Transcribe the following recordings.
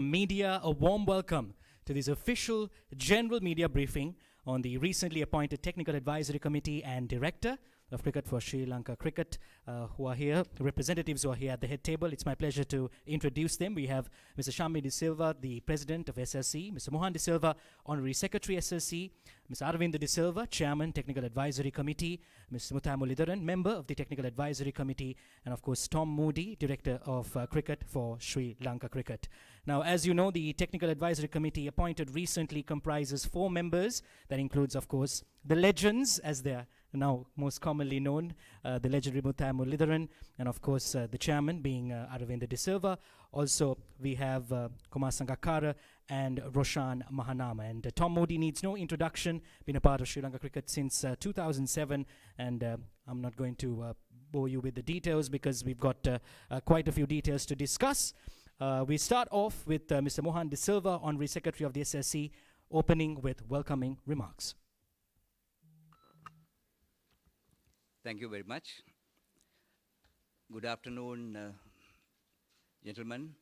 Media, a warm welcome to this official general media briefing on the recently appointed Technical Advisory Committee and Director of Cricket for Sri Lanka Cricket who are here, representatives who are here at the head table. It's my pleasure to introduce them. We have Mr. Shammi De Silva, the President of SLC, Mr. Mohan De Silva, Honorary Secretary SLC, Mr. Aravinda De Silva, Chairman, Technical Advisory Committee, Mr. Mutha Muralidharan, Member of the Technical Advisory Committee, and of course Tom Moody, Director of Cricket for Sri Lanka Cricket. Now, as you know, the Technical Advisory Committee appointed recently comprises 4 members. That includes, of course, the legends, as they're now most commonly known, the legendary Mutha Muralidharan, and of course the chairman being Aravinda De Silva. Also, we have Kumar Sangakkara and Roshan Mahanama. And Tom Moody needs no introduction, been a part of Sri Lanka Cricket since 2007, and I'm not going to bore you with the details because we've got quite a few details to discuss. We start off with Mr. Mohan De Silva, Honorary Secretary of the SSC, opening with welcoming remarks. Thank you very much. Good afternoon, gentlemen.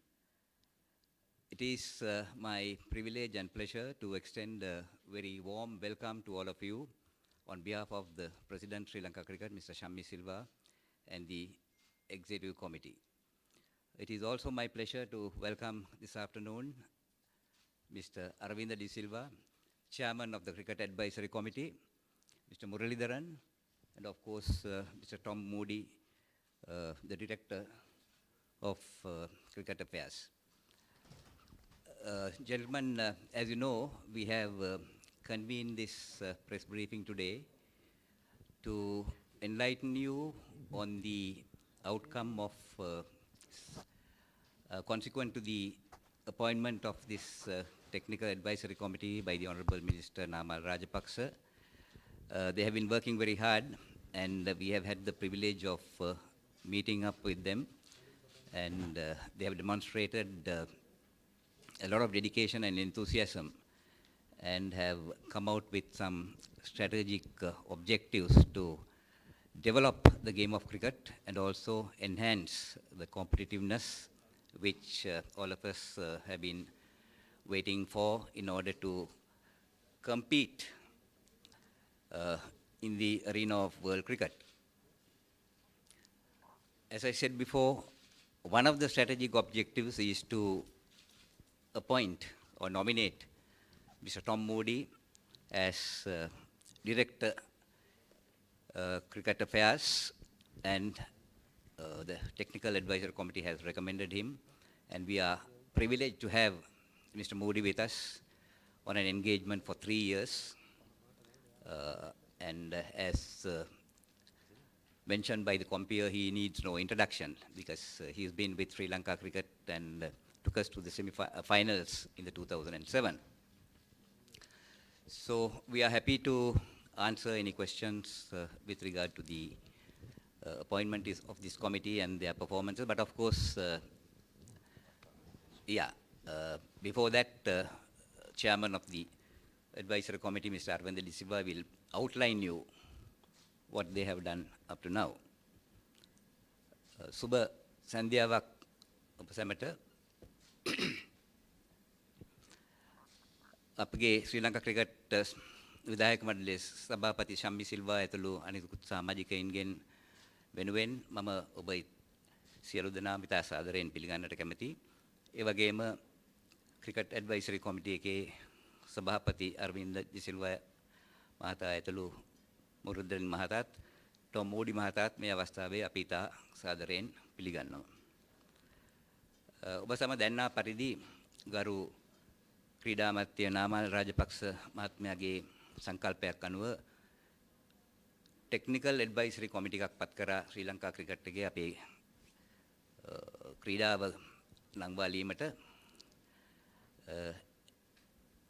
It is my privilege and pleasure to extend a very warm welcome to all of you on behalf of the President Sri Lanka Cricket, Mr. Shammi Silva, and the Executive Committee. It is also my pleasure to welcome this afternoon Mr. Aravinda De Silva, Chairman of the Cricket Advisory Committee, Mr. Muralidharan, and of course Mr. Tom Moody, the Director of Cricket Affairs. Gentlemen, as you know, we have convened this press briefing today to enlighten you on the outcome of consequent to the appointment of this Technical Advisory Committee by the Honorable Minister Namal Rajapaksa. They have been working very hard, and we have had the privilege of meeting up with them, and they have demonstrated a lot of dedication and enthusiasm and have come out with some strategic objectives to develop the game of cricket and also enhance the competitiveness which all of us have been waiting for in order to compete in the arena of world cricket. As I said before, one of the strategic objectives is to appoint or nominate Mr. Tom Moody as Director Cricket Affairs, and the Technical Advisory Committee has recommended him, and we are privileged to have Mr. Moody with us on an engagement for 3 years. And as mentioned by the compeer, he needs no introduction because he's been with Sri Lanka Cricket and took us to the semi-finals in the 2007. So we are happy to answer any questions with regard to the appointment of this committee and their performances. But of course, before that, Chairman of the Advisory Committee, Mr. Aravinda De Silva, will outline you what they have done up to now. Suba Sandhyawak ඔබ සැමට අපගේ ශ්‍රී Lanka cricket විධායක මණ්ඩලයේ සභාපති ශම්මි සිල්වා ඇතුළු අනිකුත් සමාජිකයින්ගෙන් වෙනුවෙන් මම ඔබ සියලු දෙනාම ඉතා සාදරයෙන් පිළිගන්නට කැමැතියි. ඒ වගේම ක්‍රිකට් ඇඩ්වයිසරි කොමිටි එකේ සභාපති අරවින්ද ඩි සිල්වා මහතා ඇතුළු මුරුද්දන් මහතාත් ටොම් මෝඩි මහතාත් මේ අවස්ථාවේ අපි ඉතා සාදරයෙන් පිළිගන්නවා. ඔබ සම දැන්නා පරිදි ගරු ක්‍රීඩා අමාත්‍ය නාමල් රාජපක්ෂ මහත්මයාගේ සංකල්පයක් අනුව ටෙක්නිකල් ඇඩ්වයිසරි කොමිටි එකක් පත් කරා ශ්‍රී ලංකා ක්‍රිකට් එකේ අපේ ක්‍රීඩාව ලංවාලීමට.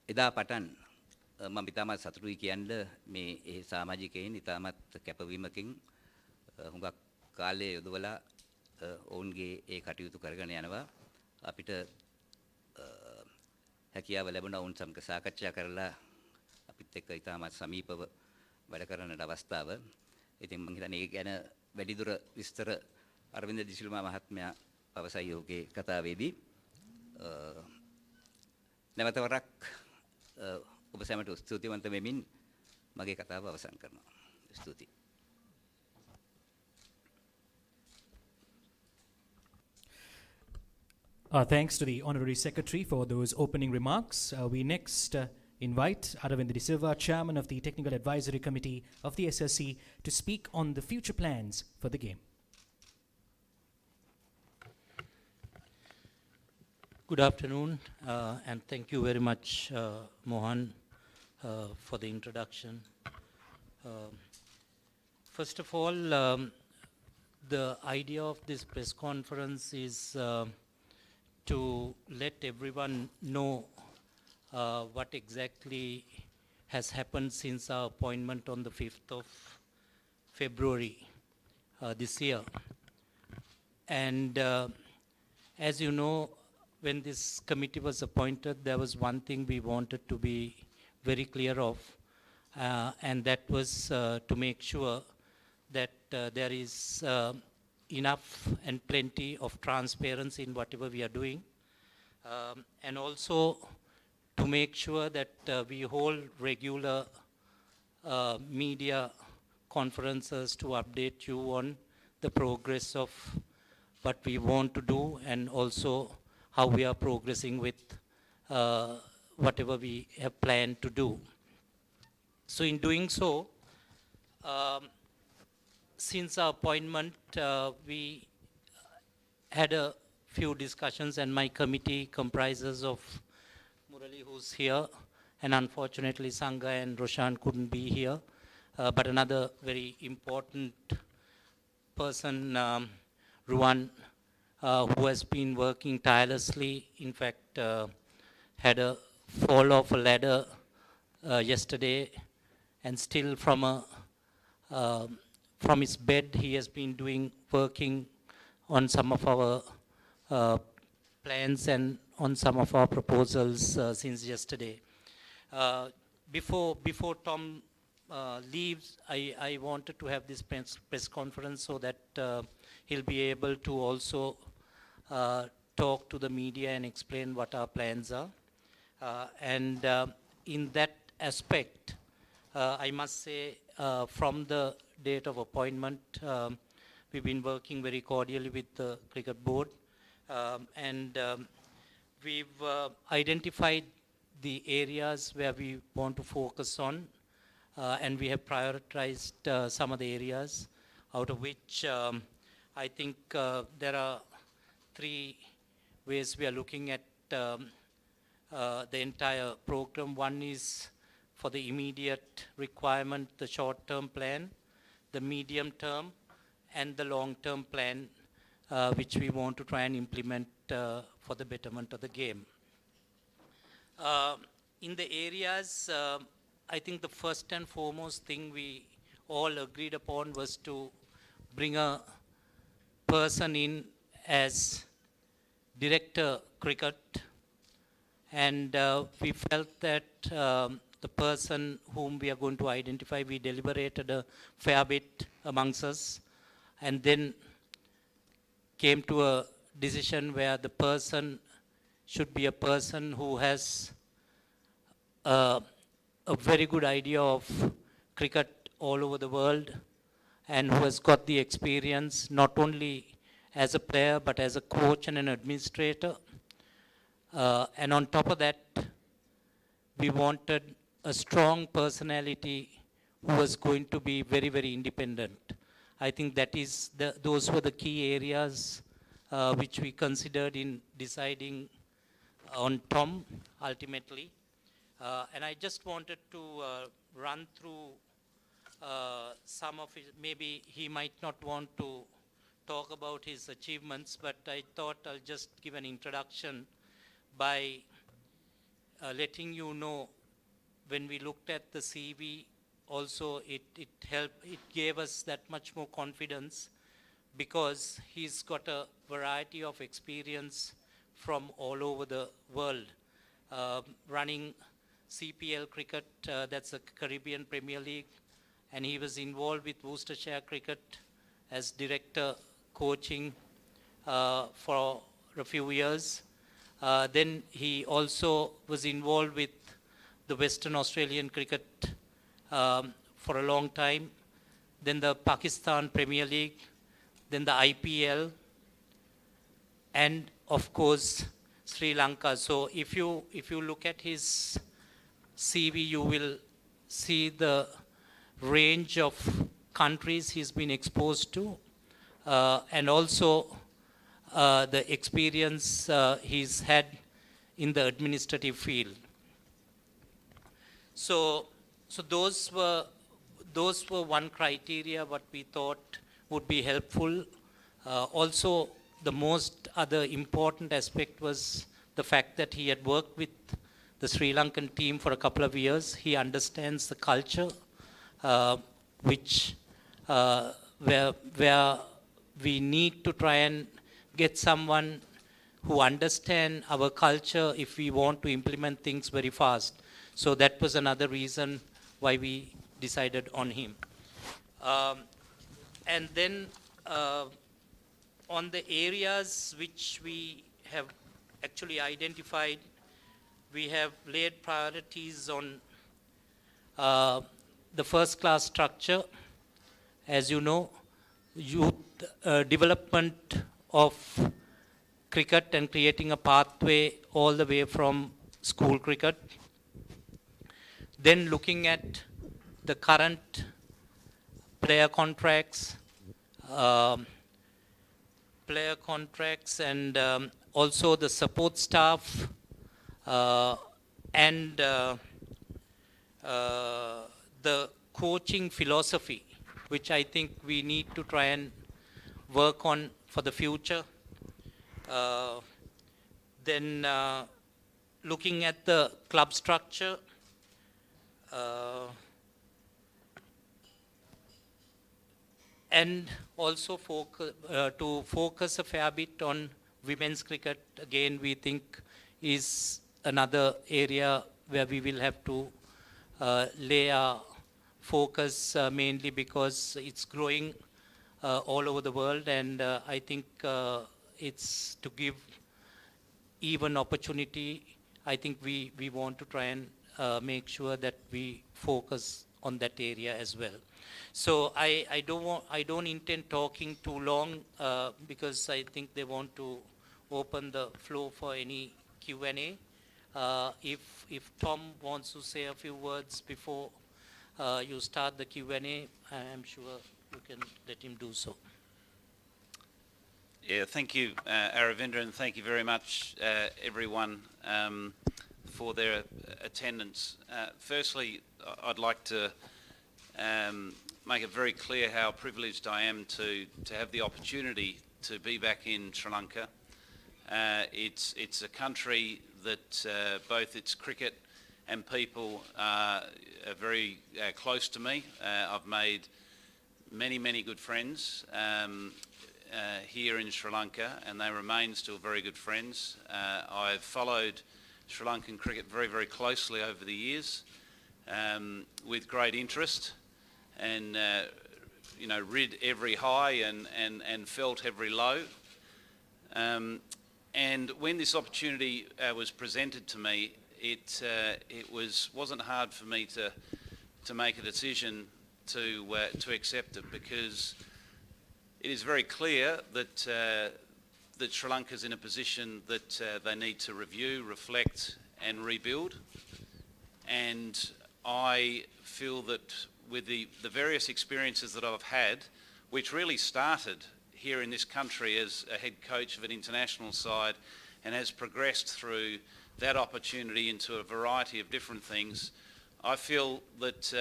එදා පටන් මම ඉතාමත් සතුටුයි කියන්න මේ සමාජිකයින් ඉතාමත් කැපවීමකින් හුඟක් කාලය යොදවලා ඔවුන්ගේ ඒ කටයුතු කරගෙන යනවා. අපිට හැකියාව ලැබුණා ඔවුන් සමග සාකච්ඡා කරලා අපිත් එක්ක ඉතාමත් සමීපව වැඩ කරන්නට අවස්ථාව. ඉතින් මම හිතන්නේ ඒ ගැන වැඩිදුර විස්තර අරවින්ද ඩි සිල්වා මහත්මයා පවසයි ඔහුගේ කතාවේදී. නැවතවරක් ඔබ සැමට ස්තුතිවන්ත වෙමින් මගේ කතාව අවසන් කරනවා. ස්තුතියි. Thanks to the Honorary Secretary for those opening remarks. We next invite Aravind De Silva, Chairman of the Technical Advisory Committee of the SSC, to speak on the future plans for the game. Good afternoon, and thank you very much, Mohan, for the introduction. First of all, the idea of this press conference is to let everyone know what exactly has happened since our appointment on the 5th of February this year. And as you know, when this committee was appointed, there was one thing we wanted to be very clear of, and that was to make sure that there is enough and plenty of transparency in whatever we are doing, and also to make sure that we hold regular media conferences to update you on the progress of what we want to do, and also how we are progressing with whatever we have planned to do. So in doing so, since our appointment, we had a few discussions, and my committee comprises of Murali, who's here, and unfortunately Sangha and Roshan couldn't be here, but another very important person, Ruan, who has been working tirelessly, in fact, had a fall off a ladder yesterday, and still from his bed, he has been working on some of our plans and on some of our proposals since yesterday. Before Tom leaves, I wanted to have this press conference so that he'll be able to also talk to the media and explain what our plans are. And in that aspect, I must say, from the date of appointment, we've been working very cordially with the cricket board, and we've identified the areas where we want to focus on, and we have prioritized some of the areas, out of which I think there are 3 ways we are looking at the entire program. One is for the immediate requirement, the short-term plan, the medium-term, and the long-term plan, which we want to try and implement for the betterment of the game. In the areas, I think the first and foremost thing we all agreed upon was to bring a person in as director cricket, and we felt that the person whom we are going to identify, we deliberated a fair bit amongst us, and then came to a decision where the person should be a person who has a very good idea of cricket all over the world, and who has got the experience not only as a player but as a coach and an administrator. And on top of that, we wanted a strong personality who was going to be very, very independent. I think that is those were the key areas which we considered in deciding on Tom ultimately. And I just wanted to run through some of his, maybe he might not want to talk about his achievements, but I thought I'll just give an introduction by letting you know, when we looked at the CV, also it gave us that much more confidence, because he's got a variety of experience from all over the world, running CPL cricket, that's the Caribbean Premier League, and he was involved with Worcestershire Cricket as director coaching for a few years. Then he also was involved with the Western Australian cricket for a long time, then the Pakistan Premier League, then the IPL, and of course Sri Lanka. So if you look at his CV, you will see the range of countries he's been exposed to, and also the experience he's had in the administrative field. So those were one criteria what we thought would be helpful. Also, the most other important aspect was the fact that he had worked with the Sri Lankan team for a couple of years. He understands the culture, where we need to try and get someone who understands our culture if we want to implement things very fast. So that was another reason why we decided on him. And then on the areas which we have actually identified, we have laid priorities on the first class structure, as you know, youth development of cricket and creating a pathway all the way from school cricket. Then looking at the current player contracts and also the support staff and the coaching philosophy, which I think we need to try and work on for the future. Then looking at the club structure, and also to focus a fair bit on women's cricket. Again, we think is another area where we will have to lay our focus mainly because it's growing all over the world, and I think it's to give even opportunity. I think we want to try and make sure that we focus on that area as well. So I don't intend talking too long because I think they want to open the floor for any Q&A. If Tom wants to say a few words before you start the Q&A, I'm sure you can let him do so. Yeah, thank you, Aravindra, and thank you very much, everyone, for their attendance. Firstly, I'd like to make it very clear how privileged I am to have the opportunity to be back in Sri Lanka. It's a country that both its cricket and people are very close to me. I've made many good friends here in Sri Lanka, and they remain still very good friends. I've followed Sri Lankan cricket very closely over the years with great interest, and rid every high and felt every low. And when this opportunity was presented to me, it wasn't hard for me to make a decision to accept it, because it is very clear that Sri Lanka is in a position that they need to review, reflect and rebuild. And I feel that with the various experiences that I've had, which really started here in this country as a head coach of an international side and has progressed through that opportunity into a variety of different things, I feel that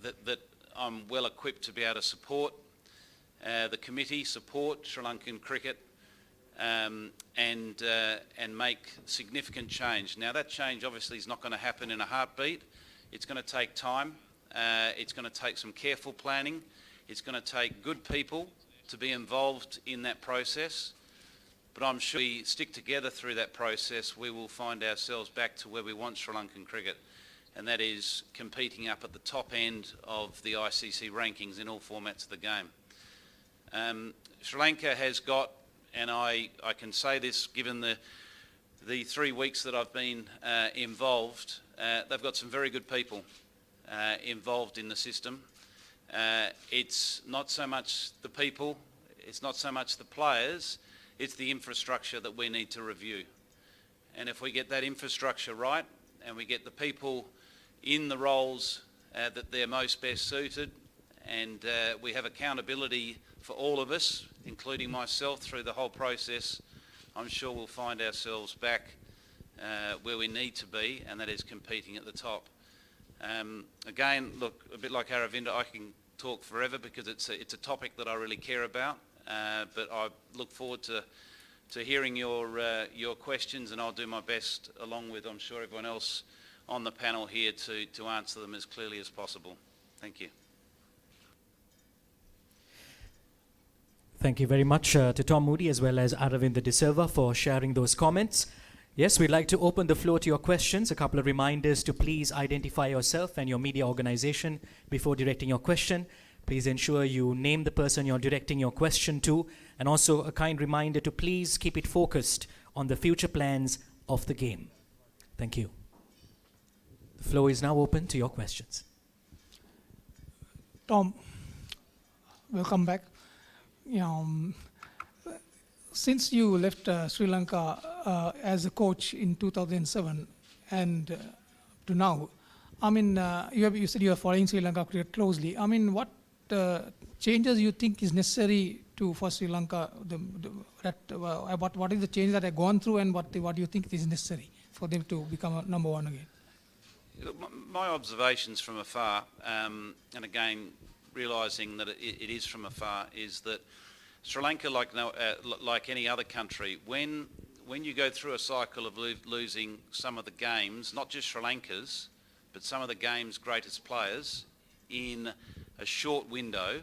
that I'm well equipped to be able to support the committee, support Sri Lankan cricket, and make significant change. Now, that change obviously is not going to happen in a heartbeat. It's going to take time. It's going to take some careful planning. It's going to take good people to be involved in that process. But I'm sure we stick together through that process, we will find ourselves back to where we want Sri Lankan cricket, and that is competing up at the top end of the ICC rankings in all formats of the game. Sri Lanka has got, and I can say this given the 3 weeks that I've been involved, they've got some very good people involved in the system. It's not so much the people, it's not so much the players, it's the infrastructure that we need to review. And if we get that infrastructure right and we get the people in the roles that they're most best suited, and we have accountability for all of us, including myself, through the whole process, I'm sure we'll find ourselves back where we need to be, and that is competing at the top. Again, look, a bit like Aravinda, I can talk forever because it's a topic that I really care about, but I look forward to hearing your questions, and I'll do my best, along with, I'm sure, everyone else on the panel here, to answer them as clearly as possible. Thank you. Thank you very much to Tom Moody as well as Aravinda De Silva for sharing those comments. Yes, we'd like to open the floor to your questions. A couple of reminders to please identify yourself and your media organization before directing your question. Please ensure you name the person you're directing your question to, and also a kind reminder to please keep it focused on the future plans of the game. Thank you. The floor is now open to your questions. Tom, welcome back. Since you left Sri Lanka as a coach in 2007 and to now, I mean, you said you are following Sri Lanka cricket closely. I mean, what changes you think is necessary for Sri Lanka? What is the change that have gone through, and what do you think is necessary for them to become a number one again? My observations from afar, and again, realising that it is from afar, is that Sri Lanka, like any other country, when you go through a cycle of losing some of the games, not just Sri Lanka's, but some of the game's greatest players in a short window,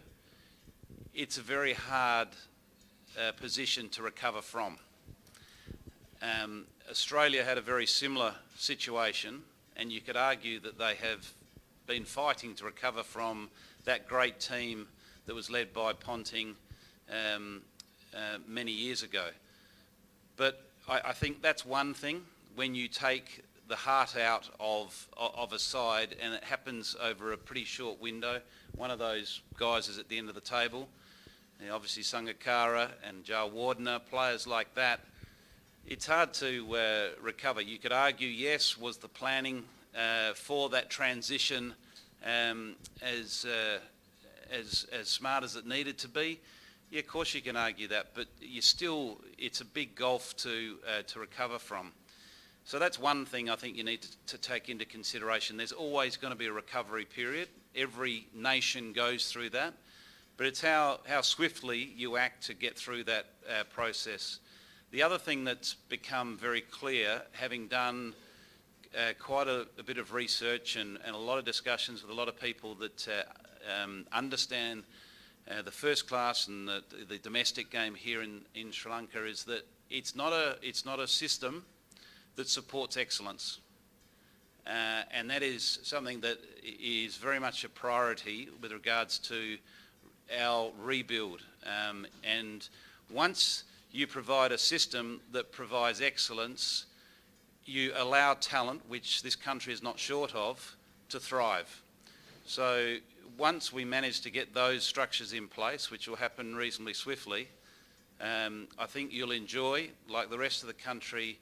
it's a very hard position to recover from. Australia had a very similar situation, and you could argue that they have been fighting to recover from that great team that was led by Ponting many years ago. But I think that's one thing, when you take the heart out of a side and it happens over a pretty short window. One of those guys is at the end of the table. Obviously Sangakkara and Jayawardene, players like that. It's hard to recover. You could argue, yes, was the planning for that transition as smart as it needed to be? Yeah, of course you can argue that, but it's a big gulf to recover from. So that's one thing I think you need to take into consideration. There's always going to be a recovery period. Every nation goes through that, but it's how swiftly you act to get through that process. The other thing that's become very clear, having done quite a bit of research and a lot of discussions with a lot of people that understand the first class and the domestic game here in Sri Lanka, is that it's not a system that supports excellence, and that is something that is very much a priority with regards to our rebuild. And once you provide a system that provides excellence, you allow talent, which this country is not short of, to thrive. So once we manage to get those structures in place, which will happen reasonably swiftly, I think you'll enjoy, like the rest of the country,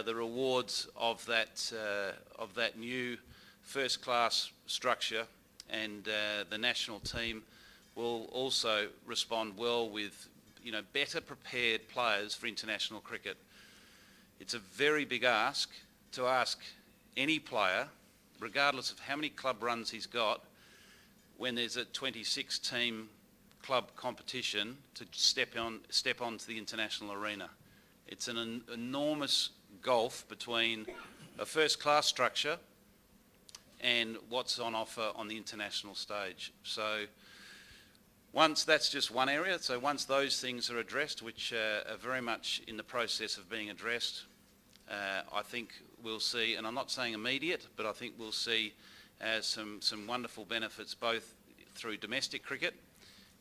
the rewards of that new first-class structure, and the national team will also respond well with better prepared players for international cricket. It's a very big ask to ask any player, regardless of how many club runs he's got, when there's a 26-team club competition, to step onto the international arena. It's an enormous gulf between a first-class structure and what's on offer on the international stage. So that's just one area. So once those things are addressed, which are very much in the process of being addressed, I think we'll see, and I'm not saying immediate, but I think we'll see some wonderful benefits, both through domestic cricket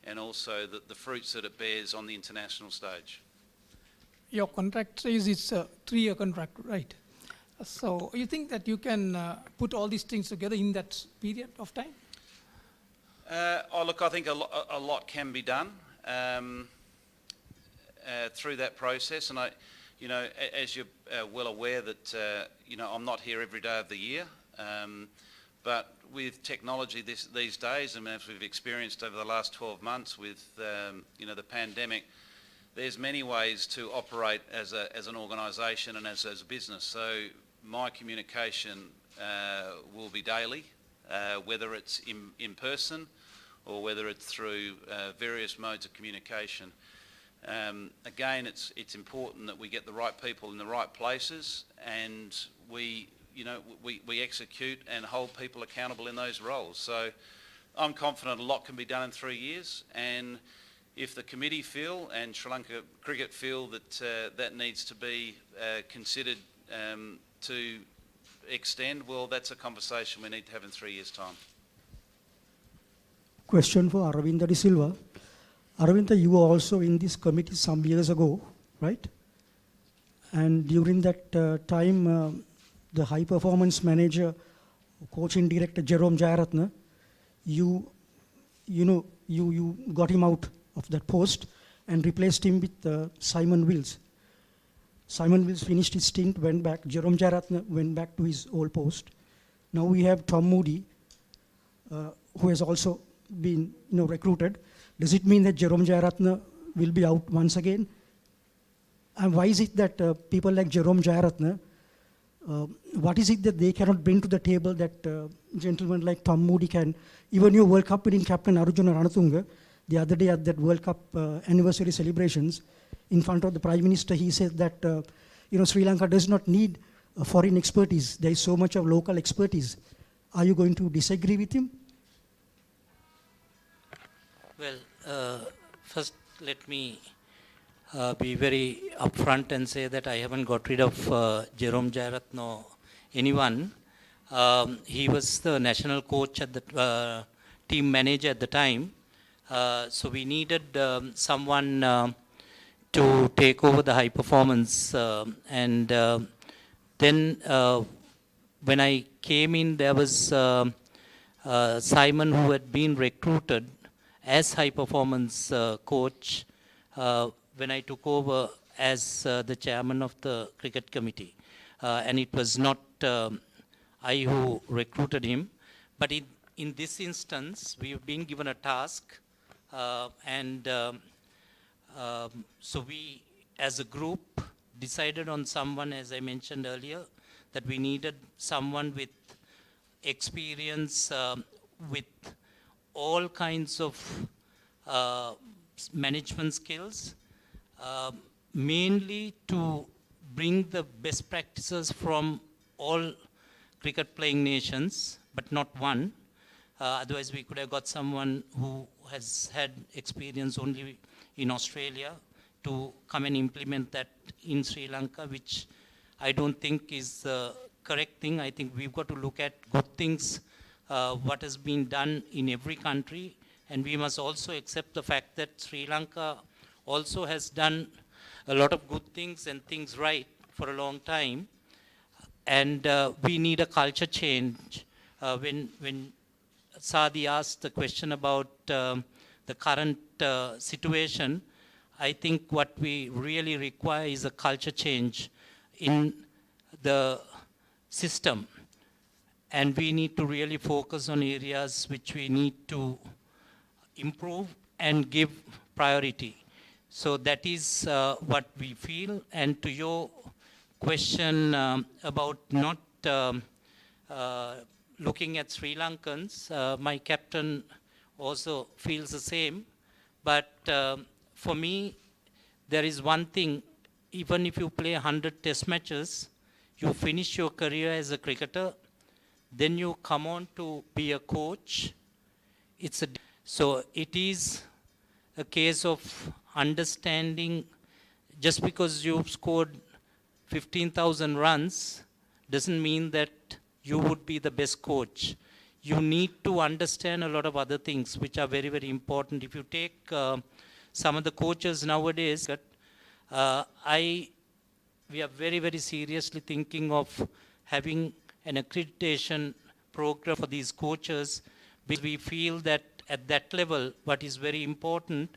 and also the fruits that it bears on the international stage. your contract says it's a 3-year contract, right? So you think that you can put all these things together in that period of time? Look, I think a lot can be done through that process, and as you're well aware that I'm not here every day of the year, but with technology these days, and as we've experienced over the last 12 months with the pandemic, there's many ways to operate as an organisation and as a business. So my communication will be daily, whether it's in person or whether it's through various modes of communication. Again, it's important that we get the right people in the right places, and we execute and hold people accountable in those roles. So I'm confident a lot can be done in 3 years, and if the committee feel and Sri Lanka Cricket feel that that needs to be considered to extend, well, that's a conversation we need to have in 3 years' time. Question for Aravinda De Silva. Aravinda, you were also in this committee some years ago, right? And during that time, the high performance manager, coaching director Jerome Jayaratne, you got him out of that post and replaced him with Simon Wills. Simon Wills finished his stint, went back. Jerome Jayaratne went back to his old post. Now we have Tom Moody, who has also been recruited. Does it mean that Jerome Jayaratne will be out once again? And why is it that people like Jerome Jayaratne, what is it that they cannot bring to the table that gentlemen like Tom Moody can? Even your World Cup winning captain Arjuna Ranatunga, the other day at that World Cup anniversary celebrations, in front of the Prime Minister, he said that Sri Lanka does not need foreign expertise. There is so much of local expertise. Are you going to disagree with him? Well, first let me be very upfront and say that I haven't got rid of Jerome Jayaratne or anyone. He was the national coach at the team manager at the time. So we needed someone to take over the high performance. And then when I came in, there was Simon, who had been recruited as high performance coach when I took over as the chairman of the cricket committee. And it was not I who recruited him. But in this instance, we've been given a task, and so we as a group decided on someone, as I mentioned earlier, that we needed someone with experience with all kinds of management skills, mainly to bring the best practices from all cricket playing nations, but not one. Otherwise we could have got someone who has had experience only in Australia to come and implement that in Sri Lanka, which I don't think is the correct thing. I think we've got to look at good things, what has been done in every country, and we must also accept the fact that Sri Lanka also has done a lot of good things and things right for a long time, and we need a culture change. When Sadi asked the question about the current situation, I think what we really require is a culture change in the system. And we need to really focus on areas which we need to improve and give priority. So that is what we feel. And to your question about not looking at Sri Lankans, my captain also feels the same. But for me, there is one thing: even if you play 100 test matches, you finish your career as a cricketer, then you come on to be a coach. So it is a case of understanding. Just because you've scored 15,000 runs doesn't mean that you would be the best coach. You need to understand a lot of other things which are very, very important. If you take some of the coaches nowadays, We are very, very seriously thinking of having an accreditation program for these coaches, because we feel that at that level, what is very important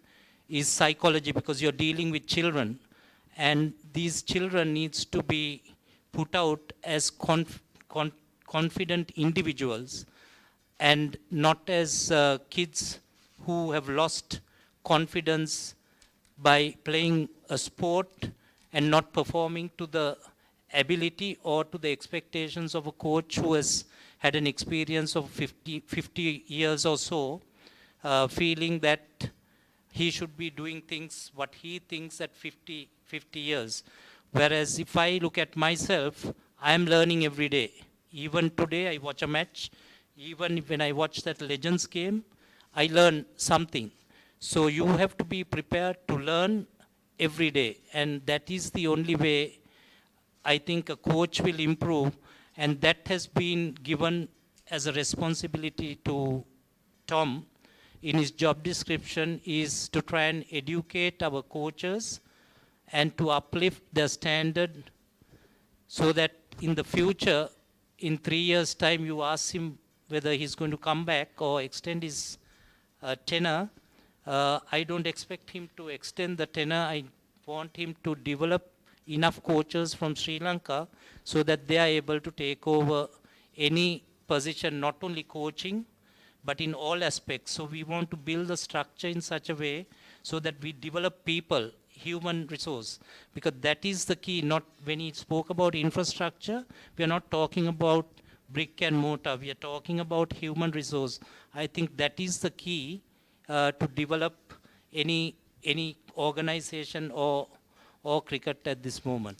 is psychology, because you're dealing with children, and these children needs to be put out as confident individuals and not as kids who have lost confidence by playing a sport and not performing to the ability or to the expectations of a coach who has had an experience of 50 years or so, feeling that he should be doing things what he thinks at 50 years. Whereas if I look at myself, I am learning every day. Even today I watch a match, even when I watch that Legends game, I learn something. So you have to be prepared to learn every day, and that is the only way I think a coach will improve, and that has been given as a responsibility to Tom in his job description, is to try and educate our coaches and to uplift their standard, so that in the future, in 3 years' time, you ask him whether he's going to come back or extend his tenure. I don't expect him to extend the tenure. I want him to develop enough coaches from Sri Lanka so that they are able to take over any position, not only coaching, but in all aspects. So we want to build the structure in such a way so that we develop people, human resource, because that is the key. Not when he spoke about infrastructure, we are not talking about brick and mortar. We are talking about human resource. I think that is the key to develop any organization or cricket at this moment.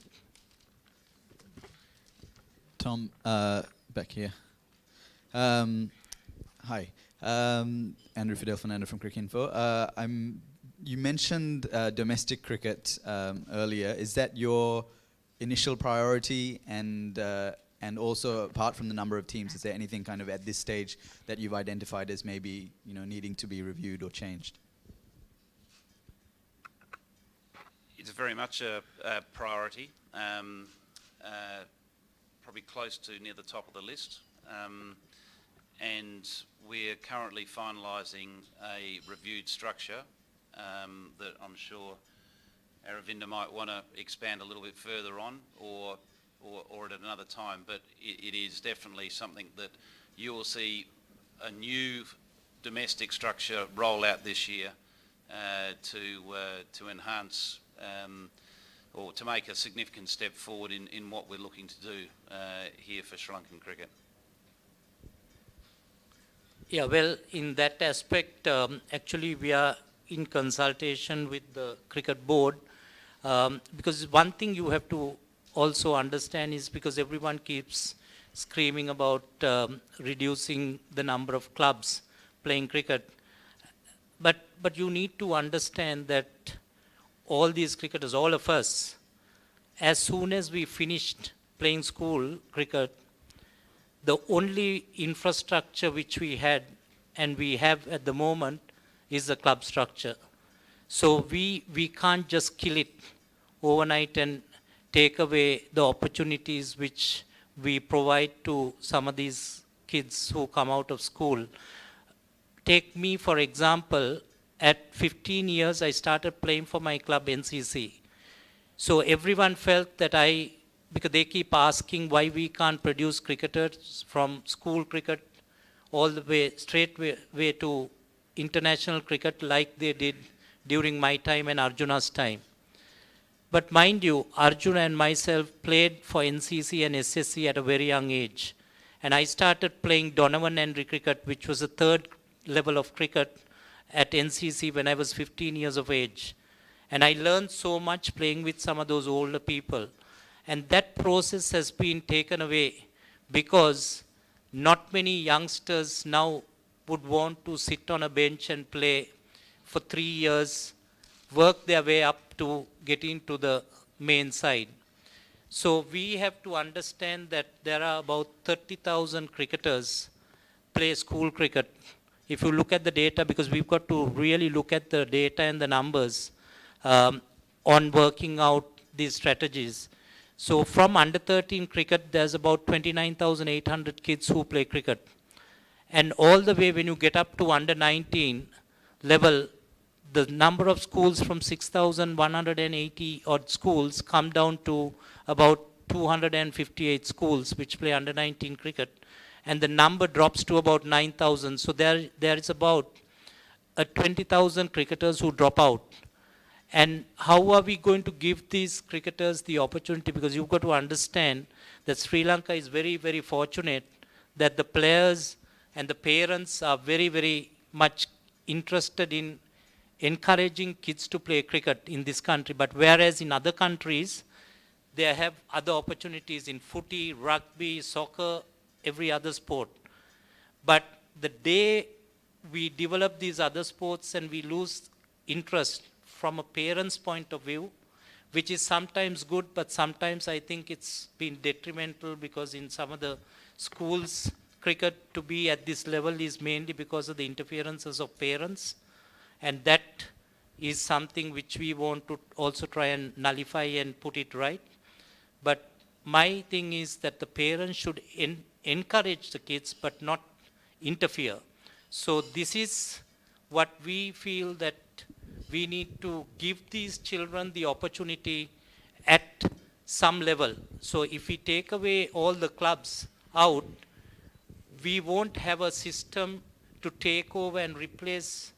Tom, back here. Hi, Andrew Fidel Fernando from Cricinfo. You mentioned domestic cricket earlier. Is that your initial priority? And also, apart from the number of teams, is there anything kind of at this stage that you've identified as maybe needing to be reviewed or changed? It's very much a priority, probably close to near the top of the list. And we're currently finalising a reviewed structure that I'm sure Aravinda might want to expand a little bit further on, or at another time. But it is definitely something that you will see a new domestic structure roll out this year to enhance or to make a significant step forward in what we're looking to do here for Sri Lankan cricket. Yeah, well, in that aspect, actually we are in consultation with the cricket board, because one thing you have to also understand is, because everyone keeps screaming about reducing the number of clubs playing cricket, but you need to understand that all these cricketers, all of us, as soon as we finished playing school cricket, the only infrastructure which we had and we have at the moment is the club structure. So we can't just kill it overnight and take away the opportunities which we provide to some of these kids who come out of school. Take me, for example, at 15 years, I started playing for my club NCC. So everyone felt that because they keep asking why we can't produce cricketers from school cricket all the way, straight way to international cricket like they did during my time and Arjuna's time. But mind you, Arjuna and myself played for NCC and SSC at a very young age. And I started playing Donovan Henry cricket, which was the third level of cricket at NCC when I was 15 years of age. And I learned so much playing with some of those older people. And that process has been taken away because not many youngsters now would want to sit on a bench and play for 3 years, work their way up to get into the main side. So we have to understand that there are about 30,000 cricketers play school cricket. If you look at the data, because we've got to really look at the data and the numbers, on working out these strategies. So from under 13 cricket, there's about 29,800 kids who play cricket. And all the way when you get up to under 19 level, the number of schools from 6,180 odd schools come down to about 258 schools which play under 19 cricket. And the number drops to about 9,000. So there is about 20,000 cricketers who drop out. And how are we going to give these cricketers the opportunity? Because you've got to understand that Sri Lanka is very, very fortunate that the players and the parents are very, very much interested in encouraging kids to play cricket in this country. But whereas in other countries, they have other opportunities in footy, rugby, soccer, every other sport. But the day we develop these other sports and we lose interest from a parent's point of view, which is sometimes good, but sometimes I think it's been detrimental because in some of the schools, cricket to be at this level is mainly because of the interferences of parents. And that is something which we want to also try and nullify and put it right. But my thing is that the parents should encourage the kids but not interfere. So this is what we feel that we need to give these children the opportunity at some level. So if we take away all the clubs out, we won't have a system to take over and replace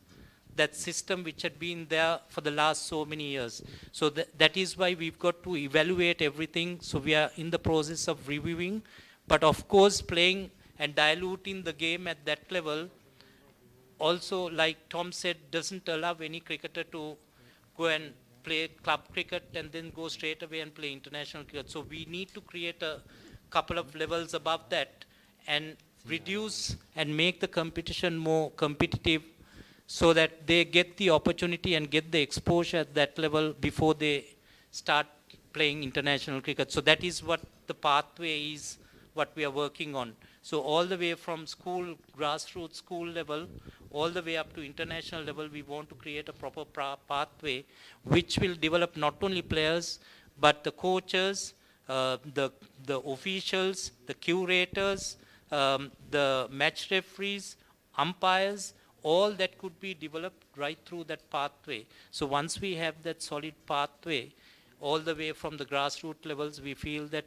that system which had been there for the last so many years. So that is why we've got to evaluate everything. So we are in the process of reviewing. But of course, playing and diluting the game at that level also, like Tom said, doesn't allow any cricketer to go and play club cricket and then go straight away and play international cricket. So we need to create a couple of levels above that and reduce and make the competition more competitive so that they get the opportunity and get the exposure at that level before they start playing international cricket. So that is what the pathway is, what we are working on. So all the way from school, grassroots school level, all the way up to international level, we want to create a proper pathway which will develop not only players, but the coaches, the officials, the curators, the match referees, umpires, all that could be developed right through that pathway. So once we have that solid pathway, all the way from the grassroots levels, we feel that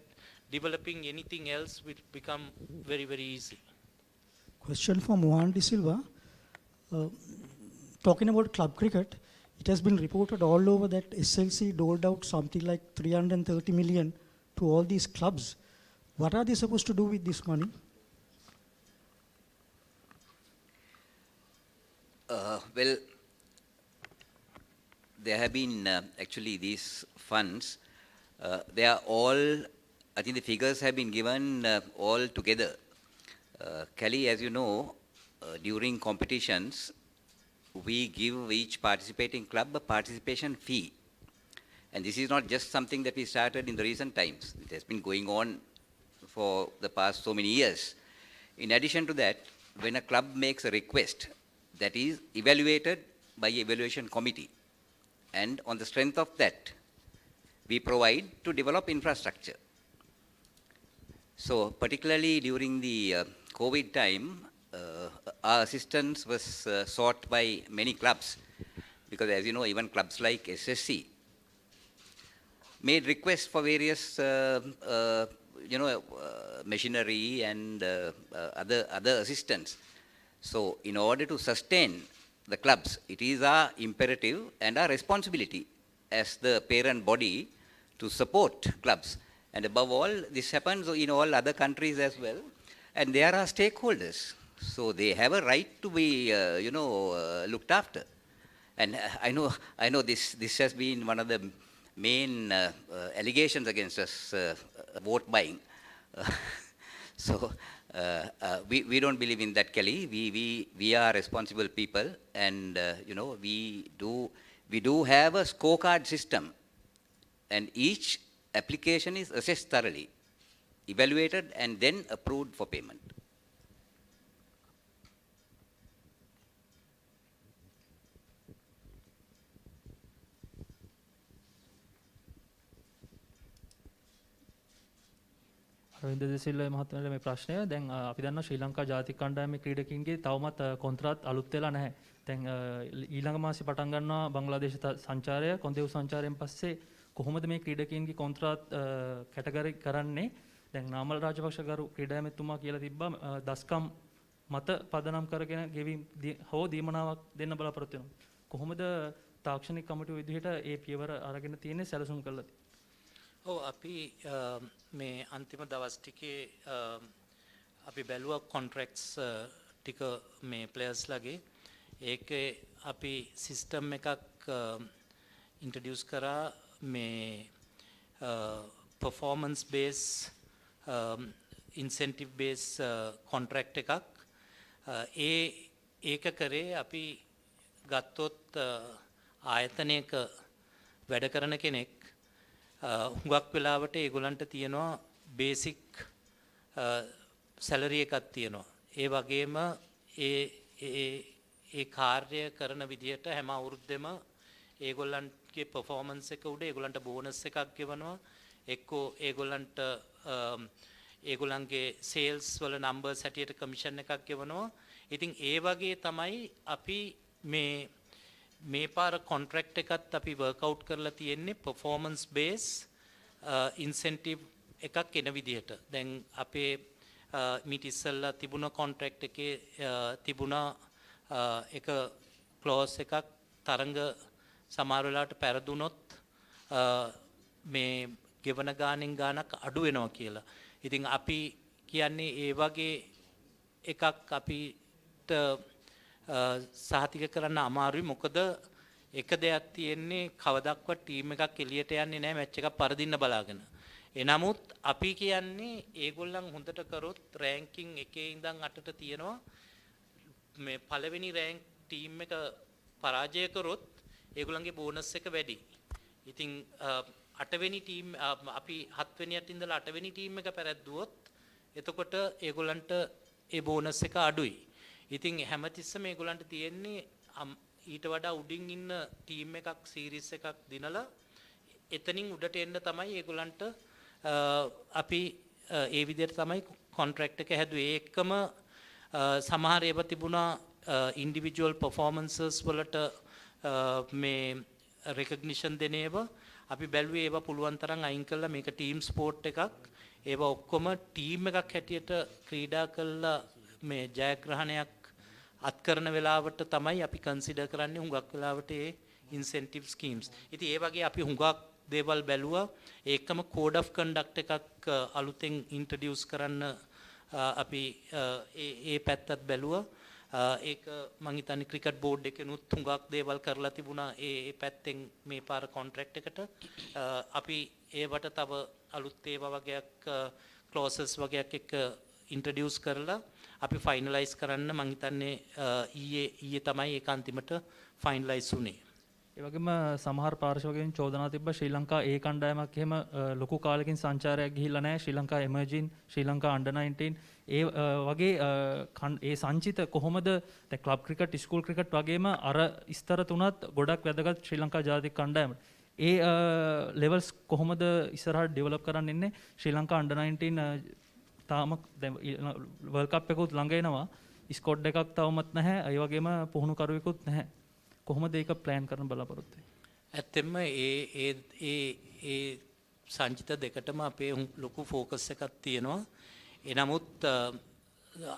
developing anything else will become very, very easy. Question from Juan De Silva. Talking about club cricket, it has been reported all over that SLC doled out something like 330 million to all these clubs. What are they supposed to do with this money? Well, there have been actually these funds. They are all, I think the figures have been given all together. Kelly, as you know, during competitions, we give each participating club a participation fee. And this is not just something that we started in the recent times. It has been going on for the past so many years. In addition to that, when a club makes a request, that is evaluated by an evaluation committee. And on the strength of that, we provide to develop infrastructure. So particularly during the COVID time, our assistance was sought by many clubs, because as you know, even clubs like SSC made requests for various machinery and other assistance. So in order to sustain the clubs, it is our imperative and our responsibility as the parent body to support clubs. And above all, this happens in all other countries as well. And they are our stakeholders. So they have a right to be, looked after. And I know this has been one of the main allegations against us, vote buying. So we don't believe in that, Kelly. We are responsible people, and we do have a scorecard system, and each application is assessed thoroughly, evaluated, and then approved for payment. Ravindra දෙසිල්ව මහත්මයාට මේ ප්‍රශ්නය දැන් අපි දන්නවා ශ්‍රී ලංකා ජාතික කණ්ඩායමේ ක්‍රීඩකින්ගේ තවමත් කොන්ත්‍රාත් අලුත් වෙලා නැහැ. දැන් ඊළඟ මාසේ පටන් ගන්නවා බංග්ලාදේශ සංචාරය කොන්දේව් සංචාරයෙන් පස්සේ කොහොමද මේ ක්‍රීඩකින්ගේ කොන්ත්‍රාත් කැටගරි කරන්නේ? දැන් නාමල් රාජපක්ෂ ගරු ක්‍රීඩා ඇමතිතුමා කියලා තිබ්බා දස්කම් මත පදනම් කරගෙන ගෙවීම් හෝ දීමනාවක් දෙන්න බලාපොරොත්තු වෙනවා. කොහොමද තාක්ෂණික කමිටුව විදිහට ඒ පියවර අරගෙන තියෙන්නේ සැලසුම් කළාද? ඔව් අපි මේ අන්තිම දවස් ටිකේ අපි බැලුවා කොන්ට්‍රැක්ට්ස් ටික මේ ප්ලේයර්ස් ලගේ ඒකේ අපි සිස්ටම් එකක් ඉන්ට්‍රොඩියුස් කරා මේ performance base incentive base contract එකක් ඒක කරේ අපි ගත්තොත් ආයතනයක වැඩ කරන කෙනෙක් හුඟක් වෙලාවට ඒගොල්ලන්ට තියෙනවා බේසික් සැලරි එකක් තියෙනවා. ඒ වගේම ඒ කාර්ය කරන විදිහට හැම අවුරුද්දෙම ඒගොල්ලන්ගේ performance එක උඩ ඒගොල්ලන්ට බෝනස් එකක් ගෙවනවා. එක්කෝ ඒගොල්ලන්ට ඒගොල්ලන්ගේ සේල්ස් වල නම්බර්ස් හැටියට කමිෂන් එකක් ගෙවනවා. ඉතින් ඒ වගේ තමයි අපි මේ පාර කොන්ට්‍රැක්ට් එකත් අපි වර්ක්අවුට් කරලා තියෙන්නේ performance base incentive එකක් එන විදිහට. දැන් අපේ මීට ඉස්සෙල්ලා තිබුණ කොන්ට්‍රැක්ට් එකේ තිබුණා එක ක්ලෝස් එකක් තරඟ සමහර වෙලාවට පෙරදුනොත් මේ ගෙවන ගාණෙන් ගාණක් අඩු වෙනවා කියලා. ඉතින් අපි කියන්නේ ඒ වගේ එකක් අපිට සහතික කරන්න අමාරුයි. මොකද එක දෙයක් තියෙන්නේ කවදක්වත් ටීම් එකක් එළියට යන්නේ නැහැ මැච් එකක් පරදින්න බලාගෙන. එනමුත් අපි කියන්නේ ඒගොල්ලන් හොඳට කරොත් රෑන්කින් 1 ඉඳන් 8ට තියෙනවා. මේ පළවෙනි රෑන්ක් ටීම් එක පරාජය කරොත් ඒගොල්ලන්ගේ බෝනස් එක වැඩි. ඉතින් 8 වෙනි ටීම් අපි 7 වෙනියට ඉඳලා 8 වෙනි ටීම් එක පෙරද්දුවොත් එතකොට ඒගොල්ලන්ට ඒ බෝනස් එක අඩුයි. ඉතින් හැමතිස්සෙම ඒගොල්ලන්ට තියෙන්නේ ඊට වඩා උඩින් ඉන්න ටීම් එකක් සීරීස් එකක් දිනලා එතනින් උඩට එන්න තමයි ඒගොල්ලන්ට අපි ඒ විදිහට තමයි කොන්ට්‍රැක්ට් එක හැදුවේ. ඒකම සමහර ඒවා තිබුණා ඉන්ඩිවිජුවල් පර්ෆෝමන්සස් වලට මේ රෙකග්නිෂන් දෙන ඒවා අපි බැලුවේ ඒවා පුළුවන් තරම් අයින් කළා මේක ටීම් ස්පෝර්ට් එකක්. ඒවා ඔක්කොම ටීම් එකක් හැටියට ක්‍රීඩා කළා මේ ජයග්‍රහණයක් අත් කරන වෙලාවට තමයි අපි කන්සිඩර් කරන්නේ හුඟක් වෙලාවට ඒ ඉන්සෙන්ටිව් ස්කීම්ස්. ඉතින් ඒ වගේ අපි හුඟක් දේවල් බැලුවා. ඒකම කෝඩ් ඔෆ් කන්ඩක්ට් එකක් අලුතෙන් ඉන්ට්‍රොඩියුස් කරන්න අපි ඒ පැත්තත් බැලුවා. ඒක මම හිතන්නේ ක්‍රිකට් බෝඩ් එකෙනුත් හුඟක් දේවල් කරලා තිබුණා ඒ පැත්තෙන් මේ පාර කොන්ට්‍රැක්ට් එකට. අපි ඒවට තව අලුත් ඒවා වගේක් ක්ලෝසස් වගේක් එක්ක ඉන්ට්‍රොඩියුස් කරලා අපි ෆයිනලයිස් කරන්න මම හිතන්නේ ඊයේ තමයි ඒක අන්තිමට ෆයිනලයිස් වුණේ. ඒ වගේම සමහර පාර්ශවකින් චෝදනා තිබ්බා ශ්‍රී ලංකා ඒ කණ්ඩායමක් එහෙම ලොකු කාලෙකින් සංචාරයක් ගිහිල්ලා නැහැ. ශ්‍රී ලංකා එමර්ජින් ශ්‍රී ලංකා අන්ඩර් 19 ඒ වගේ ඒ සංචිත කොහොමද දැන් ක්ලබ් ක්‍රිකට් ස්කූල් ක්‍රිකට් වගේම අර ස්තර තුනත් ගොඩක් වැදගත් ශ්‍රී ලංකා ජාතික කණ්ඩායමට. ඒ ලෙවල්ස් කොහොමද ඉස්සරහට ඩෙවලොප් කරන්න ඉන්නේ? ශ්‍රී ලංකා අන්ඩර් 19 තාම වර්ල්ඩ් කප් එකකුත් ළඟ එනවා. ස්කොඩ් එකක් තවමත් නැහැ. ඒ වගේම පුහුණු කරුවෙකුත් නැහැ. කොහොමද ඒක ප්ලෑන් කරන්න බලාපොරොත්තු වෙන්නේ? ඇත්තෙන්ම ඒ සංචිත දෙකටම අපේ ලොකු ෆෝකස් එකක් තියෙනවා. එනමුත්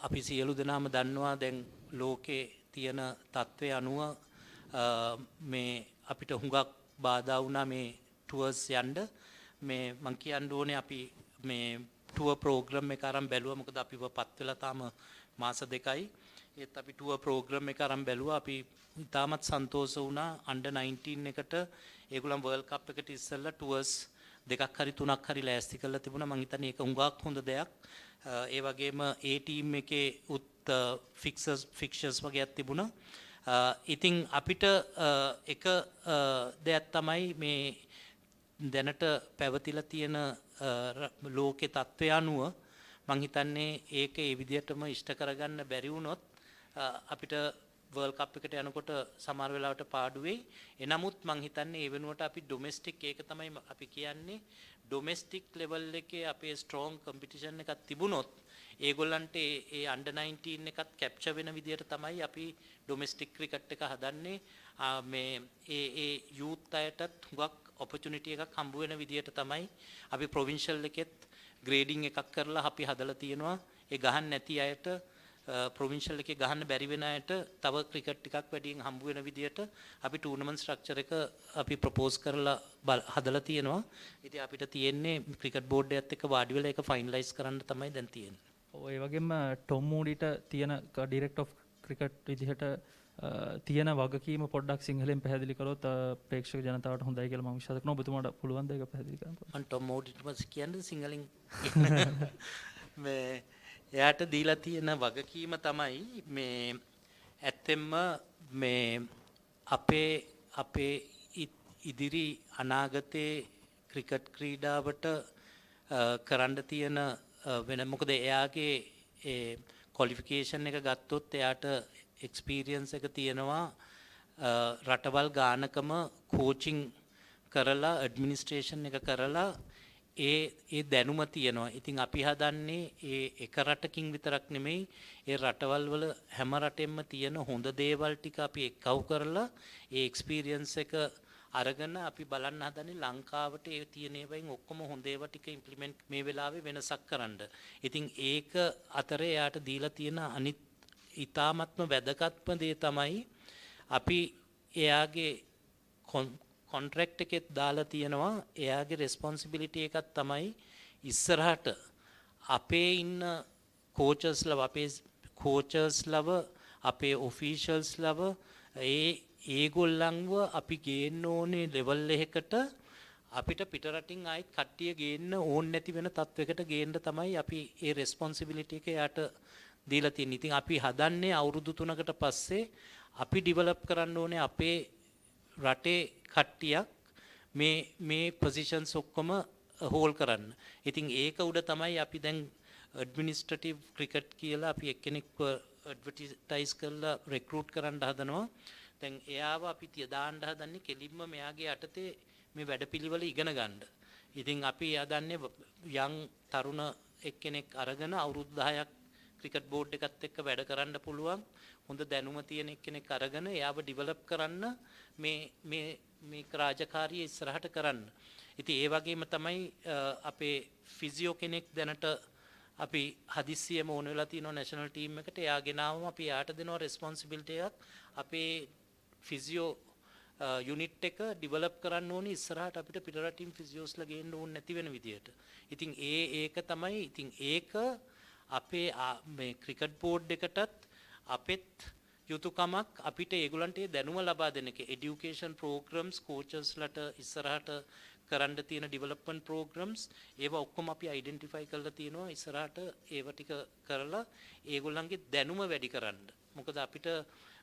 අපි සියලු දෙනාම දන්නවා දැන් ලෝකේ තියෙන තත්ත්වය අනුව මේ අපිට හුඟක් බාධා වුණා මේ ටුවර්ස් යන්න. මේ මං කියන්න ඕනේ අපි මේ ටුවර් ප්‍රෝග්‍රෑම් එක අරන් බැලුවා. මොකද අපිව පත් වෙලා තාම මාස 2යි. ඒත් අපි ටුවර් ප්‍රෝග්‍රෑම් එක අරන් බැලුවා. අපි ඉතාමත් සන්තෝෂ වුණා අන්ඩර් 19 එකට ඒගොල්ලන් වර්ල්ඩ් කප් එකට ඉස්සෙල්ලා ටුවර්ස් 2ක් හරි 3ක් හරි ලෑස්ති කරලා තිබුණා. මං හිතන්නේ ඒක හුඟක් හොඳ දෙයක්. ඒ වගේම ඒ ටීම් එකේ උත් ෆික්චර්ස් වගේක් තිබුණා. ඉතින් අපිට එක දෙයක් තමයි මේ දැනට පැවතිලා තියෙන ලෝකේ තත්ත්වය අනුව මං හිතන්නේ ඒක ඒ විදිහටම ඉෂ්ට කරගන්න බැරි වුණොත් අපිට වර්ල්ඩ් කප් එකට යනකොට සමහර වෙලාවට පාඩු වෙයි. එනමුත් මං හිතන්නේ ඒ වෙනුවට අපි ඩොමෙස්ටික් ඒක තමයි අපි කියන්නේ ඩොමෙස්ටික් ලෙවල් එකේ අපේ ස්ට්‍රෝං කම්පිටිෂන් එකක් තිබුණොත් ඒගොල්ලන්ට ඒ අන්ඩර් 19 එකත් කැප්චර් වෙන විදියට තමයි අපි ඩොමෙස්ටික් ක්‍රිකට් එක හදන්නේ. මේ ඒ යූත් අයටත් හුඟක් ඔපචුනිටි එකක් හම්බ වෙන විදියට තමයි අපි ප්‍රොවින්ෂල් එකෙත් ග්‍රේඩින් එකක් කරලා අපි හදලා තියෙනවා. ඒ ගහන්න නැති අයට ප්‍රොවින්ෂල් එකේ ගහන්න බැරි වෙන අයට තව ක්‍රිකට් ටිකක් වැඩියෙන් හම්බ වෙන විදියට අපි ටූර්නමන්ට් ස්ට්‍රක්චර් එක අපි ප්‍රොපෝස් කරලා හදලා තියෙනවා. ඉතින් අපිට තියෙන්නේ ක්‍රිකට් බෝඩ් එකත් එක්ක වාඩි වෙලා ඒක ෆයිනලයිස් කරන්න තමයි දැන් තියෙන්නේ. ඔය වගේම ටොම් මූඩිට තියෙන ඩිරෙක්ටර් ඔෆ් ක්‍රිකට් විදිහට තියෙන වගකීම පොඩ්ඩක් සිංහලෙන් පැහැදිලි කරොත් ප්‍රේක්ෂක ජනතාවට හොඳයි කියලා මම විශ්වාස කරනවා. ඔබතුමාට පුළුවන් ද ඒක පැහැදිලි කරන්න? මම ටොම් මූඩිට කියන්නේ සිංහලෙන් මේ එයාට දීලා තියෙන වගකීම තමයි මේ ඇත්තෙන්ම මේ අපේ ඉදිරි අනාගතයේ ක්‍රිකට් ක්‍රීඩාවට කරන්න තියෙන වෙන මොකද එයාගේ ඒ ක්වොලිෆිකේෂන් එක ගත්තොත් එයාට එක්ස්පීරියන්ස් එක තියෙනවා රටවල් ගානකම කෝචිං කරලා ඇඩ්මිනිස්ට්‍රේෂන් එක කරලා ඒ දැනුම තියෙනවා. ඉතින් අපි හදන්නේ ඒ එක රටකින් විතරක් නෙමෙයි ඒ රටවල් වල හැම රටෙම තියෙන හොඳ දේවල් ටික අපි එක්කව කරලා ඒ එක්ස්පීරියන්ස් එක අරගෙන අපි බලන්න හදන්නේ ලංකාවට ඒ තියෙන ඒවායින් ඔක්කොම හොඳ ඒවා ටික ඉම්ප්ලිමන්ට් මේ වෙලාවේ වෙනසක් කරන්න. ඉතින් ඒක අතරේ යාට දීලා තියෙන අනිත් ඊ타මත්ම වැදගත්ම දේ තමයි අපි එයාගේ කොන්ට්‍රැක්ට් එකෙත් දාලා තියෙනවා එයාගේ රෙස්පොන්සිබිලිටි එකක් තමයි ඉස්සරහට අපේ ඉන්න කෝචර්ස්ලව අපේ ඔෆිෂල්ස්ලව ඒගොල්ලන්ව අපි ගේන්න ඕනේ ලෙවල් එකකට අපිට පිටරටින් ආයෙත් කට්ටිය ගේන්න ඕනේ නැති වෙන තත්වයකට ගේන්න තමයි අපි ඒ රෙස්පොන්සිබිලිටි එක යාට දීලා තියෙන්නේ. ඉතින් අපි හදන්නේ අවුරුදු 3කට පස්සේ අපි ඩිවෙලොප් කරන්න ඕනේ අපේ රටේ කට්ටියක් මේ පොසිෂන්ස් ඔක්කොම හෝල් කරන්න. ඉතින් ඒක උඩ තමයි අපි දැන් ඇඩ්මිනිස්ට්‍රේටිව් ක්‍රිකට් කියලා අපි එක්කෙනෙක්ව ඇඩ්වර්ටයිස් කරලා රෙක්රූට් කරන්න හදනවා. දැන් එයාව අපි දාන්න හදන්නේ කෙලින්ම මෙයාගේ යටතේ මේ වැඩපිළිවෙල ඉගෙන ගන්න. ඉතින් අපි හදන්නේ යම් තරුණ එක්කෙනෙක් අරගෙන අවුරුදු 10ක් ක්‍රිකට් බෝඩ් එකත් එක්ක වැඩ කරන්න පුළුවන් හොඳ දැනුම තියෙන එක්කෙනෙක් අරගෙන එයාව ඩිවෙලොප් කරන්න මේ රාජකාරිය ඉස්සරහට කරන්න. ඉතින් ඒ වගේම තමයි අපේ ෆිසියෝ කෙනෙක් දැනට අපි හදිස්සියෙම ඕන වෙලා තියෙනවා නැෂනල් ටීම් එකට. එයා ගෙනාවම අපි යාට දෙනවා රෙස්පොන්සිබිලිටි එකක්. අපේ ෆිසියෝ යුනිට් එක ඩිවෙලොප් කරන්න ඕනේ ඉස්සරහට අපිට පිටරටින් ෆිසියෝස්ලා ගේන්න ඕනේ නැති වෙන විදියට. ඉතින් ඒක තමයි ඉතින් ඒක අපේ මේ ක්‍රිකට් බෝඩ් එකටත් අපෙත් යුතුයකමක් අපිට ඒගොල්ලන්ට දැනුම ලබා දෙන එක. এডুকেෂන් ප්‍රෝග්‍රෑම්ස් කෝචර්ස්ලට ඉස්සරහට කරන්න තියෙන ඩෙවලොප්මන්ට් ප්‍රෝග්‍රෑම්ස් ඒවා ඔක්කොම අපි අයිඩෙන්ටිෆයි කරලා තියෙනවා ඉස්සරහට ඒව ටික කරලා ඒගොල්ලන්ගේ දැනුම වැඩි කරන්න. මොකද අපිට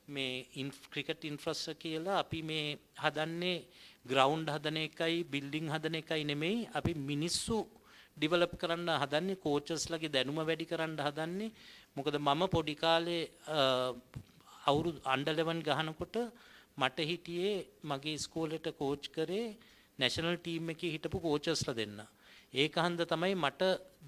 මේ ක්‍රිකට් ඉන්ෆ්‍රාස්ට්‍රක්චර් කියලා අපි මේ හදන්නේ ග්‍රවුන්ඩ් හදන එකයි බිල්ඩින් හදන එකයි නෙමෙයි අපි මිනිස්සු ඩිවෙලොප් කරන්න හදන්නේ කෝචර්ස්ලාගේ දැනුම වැඩි කරන්න හදන්නේ. මොකද මම පොඩි කාලේ අවුරුදු අන්ඩර් 11 ගහනකොට මට හිටියේ මගේ ඉස්කෝලේට කෝච් කරේ නැෂනල් ටීම් එකේ හිටපු කෝචර්ස්ලා දෙන්න. ඒක හන්ද තමයි මට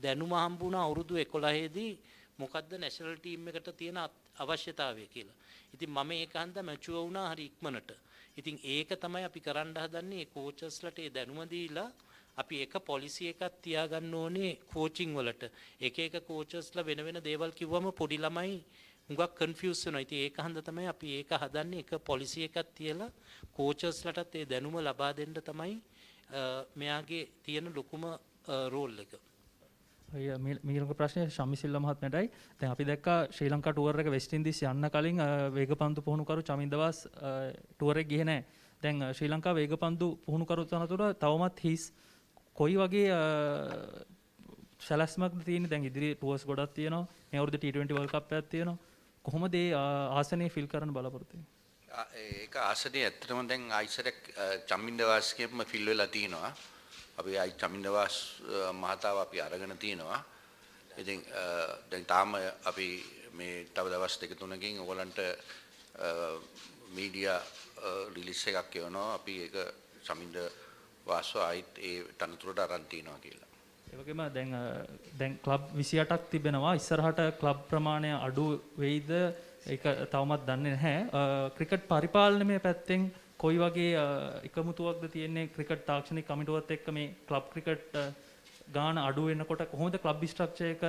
දැනුම හම්බුණා අවුරුදු 11 දී මොකද්ද නැෂනල් ටීම් එකට තියෙන අවශ්‍යතාවය කියලා. ඉතින් මම ඒක හන්ද මැචුවර් වුණා හරි ඉක්මනට. ඉතින් ඒක තමයි අපි කරන්න හදන්නේ ඒ කෝචර්ස්ලාට ඒ දැනුම දීලා අපි එක පොලිසි එකක් තියාගන්න ඕනේ කෝචින් වලට. එක කෝචර්ස්ලා වෙන වෙන දේවල් කිව්වම පොඩි ළමයි හුඟක් කන්ෆියුස් වෙනවා. ඉතින් ඒක හන්ද තමයි අපි ඒක හදන්නේ එක පොලිසි එකක් තියලා කෝචර්ස්ලාටත් ඒ දැනුම ලබා දෙන්න තමයි මෙයාගේ තියෙන ලොකුම රෝල් එක. මීළඟ ප්‍රශ්නය ශමිසිල්ල මහත්මයටයි. දැන් අපි දැක්කා ශ්‍රී ලංකා ටුවර් එක වෙස්ට් ඉන්දීස් යන්න කලින් වේගපන්දු පුහුණුකරු චමින්දවාස් ටුවර් එක ගියේ නැහැ. දැන් ශ්‍රී ලංකා වේගපන්දු පුහුණුකරු තනතුර තවමත් හිස්. කොයි වගේ සැලැස්මක්ද තියෙන්නේ? දැන් ඉදිරි ටුවර්ස් ගොඩක් තියෙනවා. මේ අවුරුද්ද T20 World Cup එකක් තියෙනවා. කොහොමද ඒ ආසනය ෆිල් කරන්න බලාපොරොත්තු වෙන්නේ? ඒක ආසනය ඇත්තටම දැන් ආයිසරක් චමින්දවාස්ගෙම ෆිල් වෙලා තියෙනවා. අපි චමින්දවාස් මහතාව අපි අරගෙන තියෙනවා. ඉතින් දැන් තාම අපි මේ තව දවස් දෙක තුනකින් ඔයගලන්ට මීඩියා රිලීස් එකක් කරනවා. අපි ඒක චමින්ද වාසව ආයිත් ඒ තනතුරට අරන් තියනවා කියලා. ඒ වගේම දැන් ක්ලබ් 28ක් තිබෙනවා. ඉස්සරහට ක්ලබ් ප්‍රමාණය අඩු වෙයිද ඒක තවමත් දන්නේ නැහැ. ක්‍රිකට් පරිපාලනයේ පැත්තෙන් කොයි වගේ එකමුතුවක්ද තියෙන්නේ ක්‍රිකට් තාක්ෂණික කමිටුවත් එක්ක මේ ක්ලබ් ක්‍රිකට් ගාන අඩු වෙනකොට කොහොමද ක්ලබ් ස්ට්‍රක්චර් එක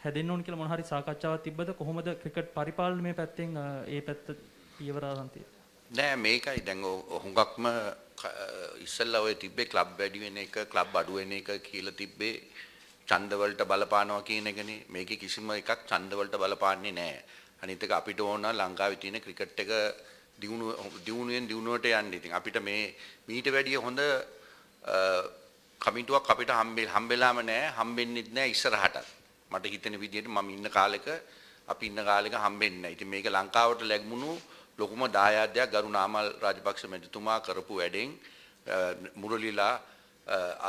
හැදෙන්න ඕන කියලා මොන හරි සාකච්ඡාවක් තිබ්බද? කොහොමද ක්‍රිකට් පරිපාලනයේ පැත්තෙන් ඒ පැත්ත පියවර අරන් තියෙන්නේ? නෑ මේකයි දැන් හුඟක්ම ඉස්සෙල්ලා ඔය තිබ්බේ ක්ලබ් වැඩි වෙන එක ක්ලබ් අඩු වෙන එක කියලා තිබ්බේ ඡන්ද වලට බලපානවා කියන එකනේ. මේකේ කිසිම එකක් ඡන්ද වලට බලපාන්නේ නෑ. අනිත් එක අපිට ඕන ලංකාවේ තියෙන ක්‍රිකට් එක දියුණුවෙන් දියුණුවට යන්න. ඉතින් අපිට මේ මීට වැඩිය හොඳ කමිටුවක් අපිට හම්බෙලාම නෑ, හම්බෙන්නෙත් නෑ ඉස්සරහට. මට හිතෙන විදිහට මම ඉන්න කාලෙක අපි ඉන්න කාලෙක හම්බෙන්නේ නෑ. ඉතින් මේක ලංකාවට ලැබුණු ලොකුම දායාදයක් ගරු නාමල් රාජපක්ෂ මැතිතුමා කරපු වැඩෙන් මුරලිලා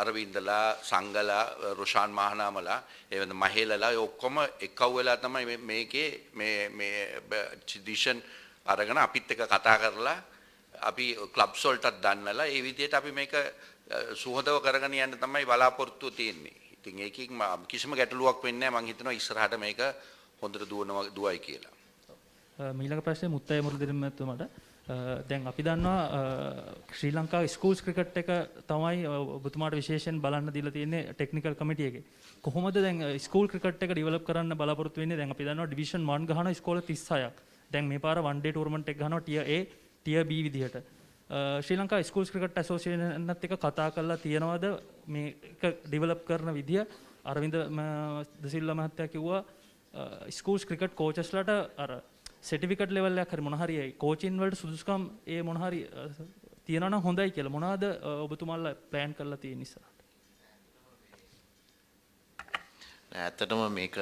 අරවින්දලා සංගලා රොෂාන් මහනාමලා එවන මහේලලා ඔක්කොම එකව වෙලා තමයි මේකේ මේ ඩිසිෂන් අරගෙන අපිත් එක්ක කතා කරලා අපි ක්ලබ්ස් වලටත් දන්නලා ඒ විදිහට අපි මේක සුහදව කරගෙන යන්න තමයි බලාපොරොත්තු තියෙන්නේ. ඉතින් ඒකෙන් කිසිම ගැටලුවක් වෙන්නේ නැහැ. මම හිතනවා ඉස්සරහට මේක හොඳට දුවයි කියලා. මීළඟ ප්‍රශ්නේ මුත්තයි මුරුදිරින් මහත්මයාට දැන් අපි දන්නවා ශ්‍රී ලංකා ස්කූල්ස් ක්‍රිකට් එක තමයි ඔබතුමාට විශේෂයෙන් බලන්න දීලා තියෙන්නේ ටෙක්නිකල් කමිටි එකේ. කොහොමද දැන් ස්කූල් ක්‍රිකට් එක ඩෙවලොප් කරන්න බලාපොරොත්තු වෙන්නේ? දැන් අපි දන්නවා ඩිවිෂන් 1 ගහන ස්කෝල 36ක්. දැන් මේ පාර වන් ඩේ ටූර්නමන්ට් එක ගහනවා ටියර් A ටියර් B විදිහට. ශ්‍රී ලංකා ස්කූල්ස් ක්‍රිකට් ඇසෝසියේෂන්ත් එක්ක කතා කරලා තියෙනවද මේක ඩෙවලොප් කරන විදිය? අරවින්ද දසිල්ලා මහත්තයා කිව්වා ස්කූල්ස් ක්‍රිකට් කෝචස්ලාට අර සර්ටිෆිකට් ලෙවල් එකක් හරි මොන හරි කෝචින් වලට සුදුසුකම් ඒ මොන හරි තියනවා නම් හොඳයි කියලා. මොනවාද ඔබතුමාලා ප්ලෑන් කරලා තියෙන ඉස්සරහට? ඇත්තටම මේක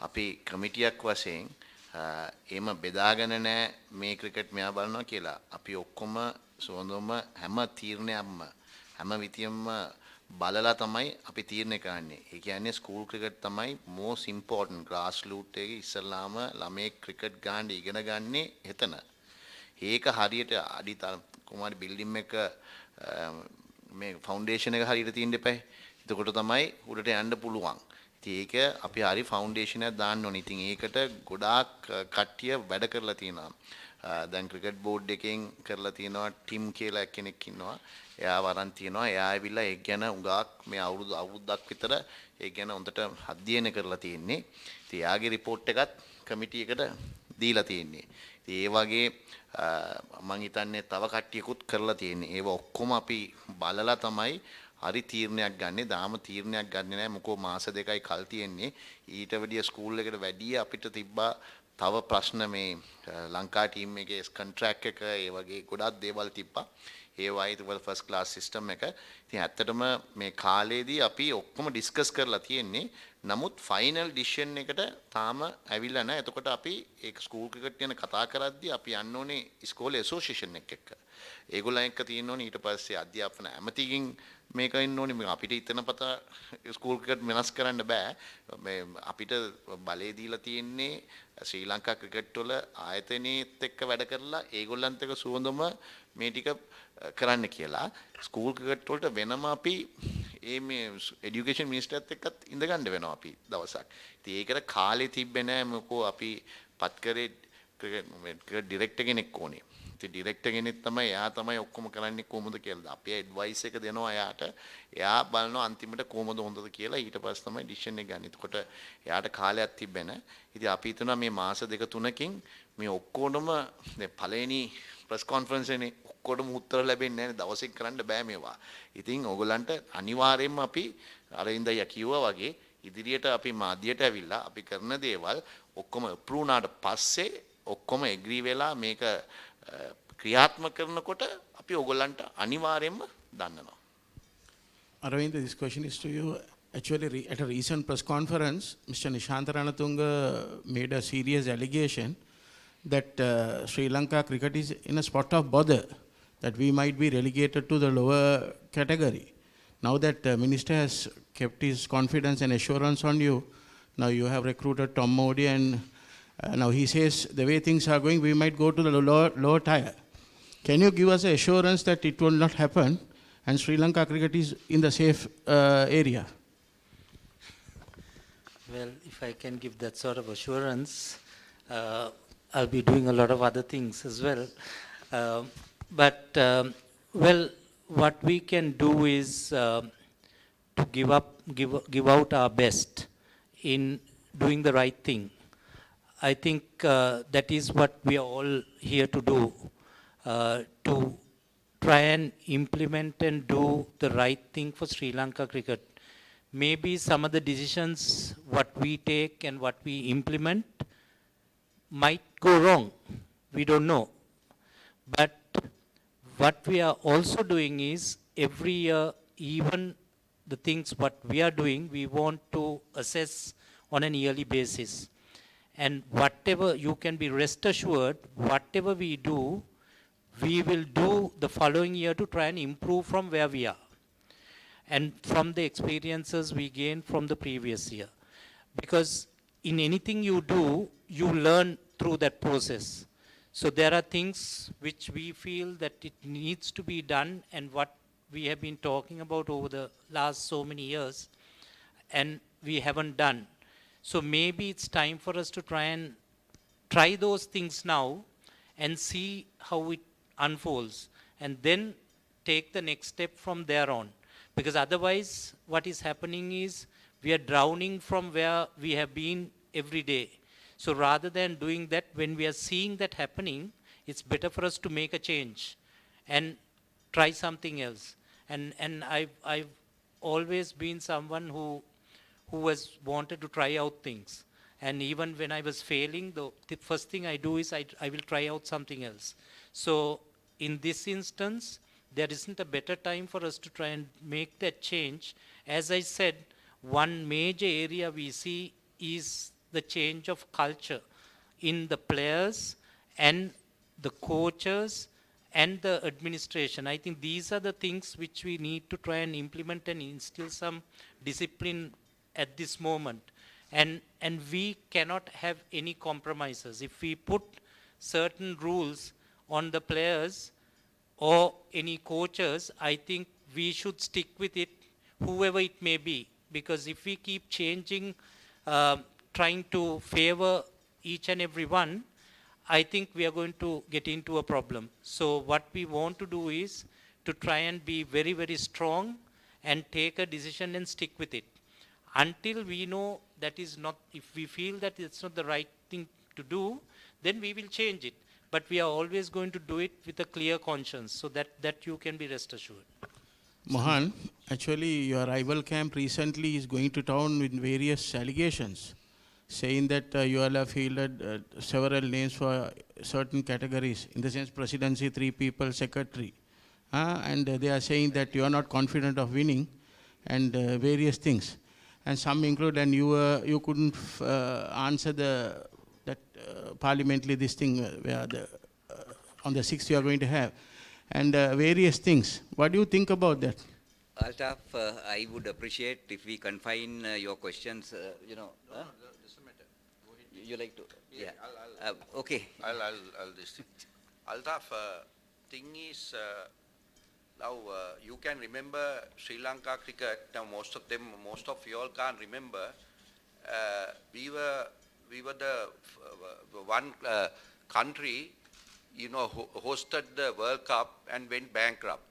අපි කමිටියක් වශයෙන් එහෙම බෙදාගෙන නැහැ මේ ක්‍රිකට් මෙයා බලනවා කියලා. අපි ඔක්කොම සෝඳොම හැම තීරණයක්ම හැම විතියෙම බලලා තමයි අපි තීරණය කරන්නේ. ඒ කියන්නේ ස්කූල් ක්‍රිකට් තමයි most important grass root එකේ ඉස්සල්ලාම ළමයි ක්‍රිකට් ගන්න ඉගෙන ගන්නේ එතන. ඒක හරියට අඩි කොහොමද බිල්ඩින් එක මේ ෆවුන්ඩේෂන් එක හරියට තියෙන්න එපා. එතකොට තමයි උඩට යන්න පුළුවන්. ඒක අපි හරි ෆවුන්ඩේෂන් එකක් දාන්න ඕනේ. ඉතින් ඒකට ගොඩාක් කට්ටිය වැඩ කරලා තියෙනවා. දැන් ක්‍රිකට් බෝඩ් එකෙන් කරලා තියෙනවා ටිම් කියලා කෙනෙක් ඉන්නවා. එයා වරන් තියෙනවා. එයා ඇවිල්ලා ඒක ගැන උගාක් මේ අවුරුද්දක් විතර ඒක ගැන හොඳට අධ්‍යයනය කරලා තියෙන්නේ. ඉතින් එයාගේ report එකත් කමිටි එකට දීලා තියෙන්නේ. ඉතින් ඒ වගේ මම හිතන්නේ තව කට්ටියකුත් කරලා තියෙන්නේ. ඒව ඔක්කොම අපි බලලා තමයි හරි තීරණයක් ගන්නෙ. දාම තීරණයක් ගන්නෙ නැහැ. මොකෝ මාස දෙකයි කල් තියෙන්නේ. ඊට වැඩිය ස්කූල් එකට වැඩිය අපිට තිබ්බා තව ප්‍රශ්න මේ ලංකා ටීම් එකේ කොන්ට්‍රැක්ට් එක ඒ වගේ ගොඩක් දේවල් තිබ්බා. ඒ වගේ තිබ්බා ෆස්ට් ක්ලාස් සිස්ටම් එක. ඉතින් ඇත්තටම මේ කාලේදී අපි ඔක්කොම ඩිස්කස් කරලා තියෙන්නේ. නමුත් ෆයිනල් ඩිසිෂන් එකට තාම ඇවිල්ලා නැහැ. එතකොට අපි ඒක ස්කූල් ක්‍රිකට් ගැන කතා කරද්දී අපි යන්න ඕනේ ඉස්කෝලේ ඇසෝසියේෂන් එක්ක. ඒගොල්ලන් එක්ක තියෙන්න ඕනේ ඊට පස්සේ අධ්‍යාපන ඇමතිකින් මේක ඉන්න ඕනේ. මේ අපිට ඉතන පත ස්කූල් ක්‍රිකට් වෙනස් කරන්න බෑ. මේ අපිට බලය දීලා තියෙන්නේ ශ්‍රී ලංකා ක්‍රිකට් වල ආයතනයේත් එක්ක වැඩ කරලා ඒගොල්ලන්ත් එක්ක සුවඳම මේ ටික කරන්න කියලා. ස්කූල් ක්‍රිකට් වලට වෙනම අපි මේ এডুকেෂන් මිනිස්ටර්ත් එක්කත් ඉඳගන්න වෙනවා අපි දවසක්. ඉතින් ඒකට කාලේ තිබ්බේ නෑ. මොකෝ අපි පත් කරේ ක්‍රිකට් ඩිරෙක්ටර් කෙනෙක් ඕනේ. ඉතින් ඩිරෙක්ටර් කෙනෙක් තමයි එයා තමයි ඔක්කොම කරන්නේ කොහොමද කියලා. අපි ඇඩ්වයිස් එක දෙනවා එයාට. එයා බලනවා අන්තිමට කොහොමද හොඳද කියලා. ඊට පස්සේ තමයි ඩිසිෂන් එක ගන්න. එතකොට එයාට කාලයක් තිබ්බේ නෑ. ඉතින් අපි හිතනවා මේ මාස දෙක තුනකින් මේ ඔක්කොටම දැන් පළවෙනි ප්‍රෙස් කොන්ෆරන්ස් එකේ ඔක්කොටම උත්තර ලැබෙන්නේ නැහැ. දවසෙන් කරන්න බෑ මේවා. ඉතින් ඕගොල්ලන්ට අනිවාර්යයෙන්ම අපි අරින්දය කිව්වා වගේ ඉදිරියට අපි මාධ්‍යයට ඇවිල්ලා අපි කරන දේවල් ඔක්කොම අප්‍රූව් වුණාට පස්සේ ඔක්කොම එග්‍රී වෙලා මේක ක්‍රියාත්මක කරනකොට අපි ඕගොල්ලන්ට අනිවාර්යයෙන්ම දන්නවා. Aravind, this question is to you. Actually, at a recent press conference, Mr. Nishant Ranatunga made a serious allegation that Sri Lanka cricket is in a spot of bother, that we might be relegated to the lower category. Now that Minister has kept his confidence and assurance on you, now you have recruited Tom Modi and now he says the way things are going, we might go to the lower tier. Can you give us assurance that it will not happen and Sri Lanka cricket is in the safe area? Well, if I can give that sort of assurance, I'll be doing a lot of other things as well. Well, what we can do is to give out our best in doing the right thing. I think that is what we are all here to do, to try and implement and do the right thing for Sri Lanka cricket. Maybe some of the decisions, what we take and what we implement, might go wrong. We don't know. But what we are also doing is, every year, even the things what we are doing, we want to assess on an yearly basis. And whatever, you can be rest assured, whatever we do, we will do the following year to try and improve from where we are, and from the experiences we gain from the previous year. Because in anything you do, you learn through that process. So there are things which we feel that it needs to be done, and what we have been talking about over the last so many years, and we haven't done. So maybe it's time for us to try those things now and see how it unfolds, and then take the next step from there on. Because otherwise, what is happening is, we are drowning from where we have been every day. So rather than doing that, when we are seeing that happening, it's better for us to make a change and try something else. And I've always been someone who has wanted to try out things. And even when I was failing, the first thing I do is I will try out something else. So in this instance, there isn't a better time for us to try and make that change. As I said, one major area we see is the change of culture in the players and the coaches and the administration. I think these are the things which we need to try and implement and instill some discipline at this moment. And we cannot have any compromises. If we put certain rules on the players or any coaches, I think we should stick with it, whoever it may be. Because if we keep changing, trying to favor each and every one, I think we are going to get into a problem. So what we want to do is to try and be very, very strong and take a decision and stick with it. Until we know that is not, if we feel that it's not the right thing to do, then we will change it. But we are always going to do it with a clear conscience, so that you can be rest assured. Mohan, actually your rival camp recently is going to town with various allegations, saying that you all have fielded several names for certain categories, in the sense presidency, 3 people, secretary. And they are saying that you are not confident of winning and various things. And some include, and you couldn't answer that parliamentary this thing where on the 6th you are going to have, and various things. What do you think about that? Altaf, I would appreciate if we confine your questions, No, doesn't matter. Go ahead. You like to? Yeah, okay. I'll this thing. Altaf, thing is, now you can remember Sri Lanka cricket. Now most of you all can't remember. We were the one country, hosted the World Cup and went bankrupt,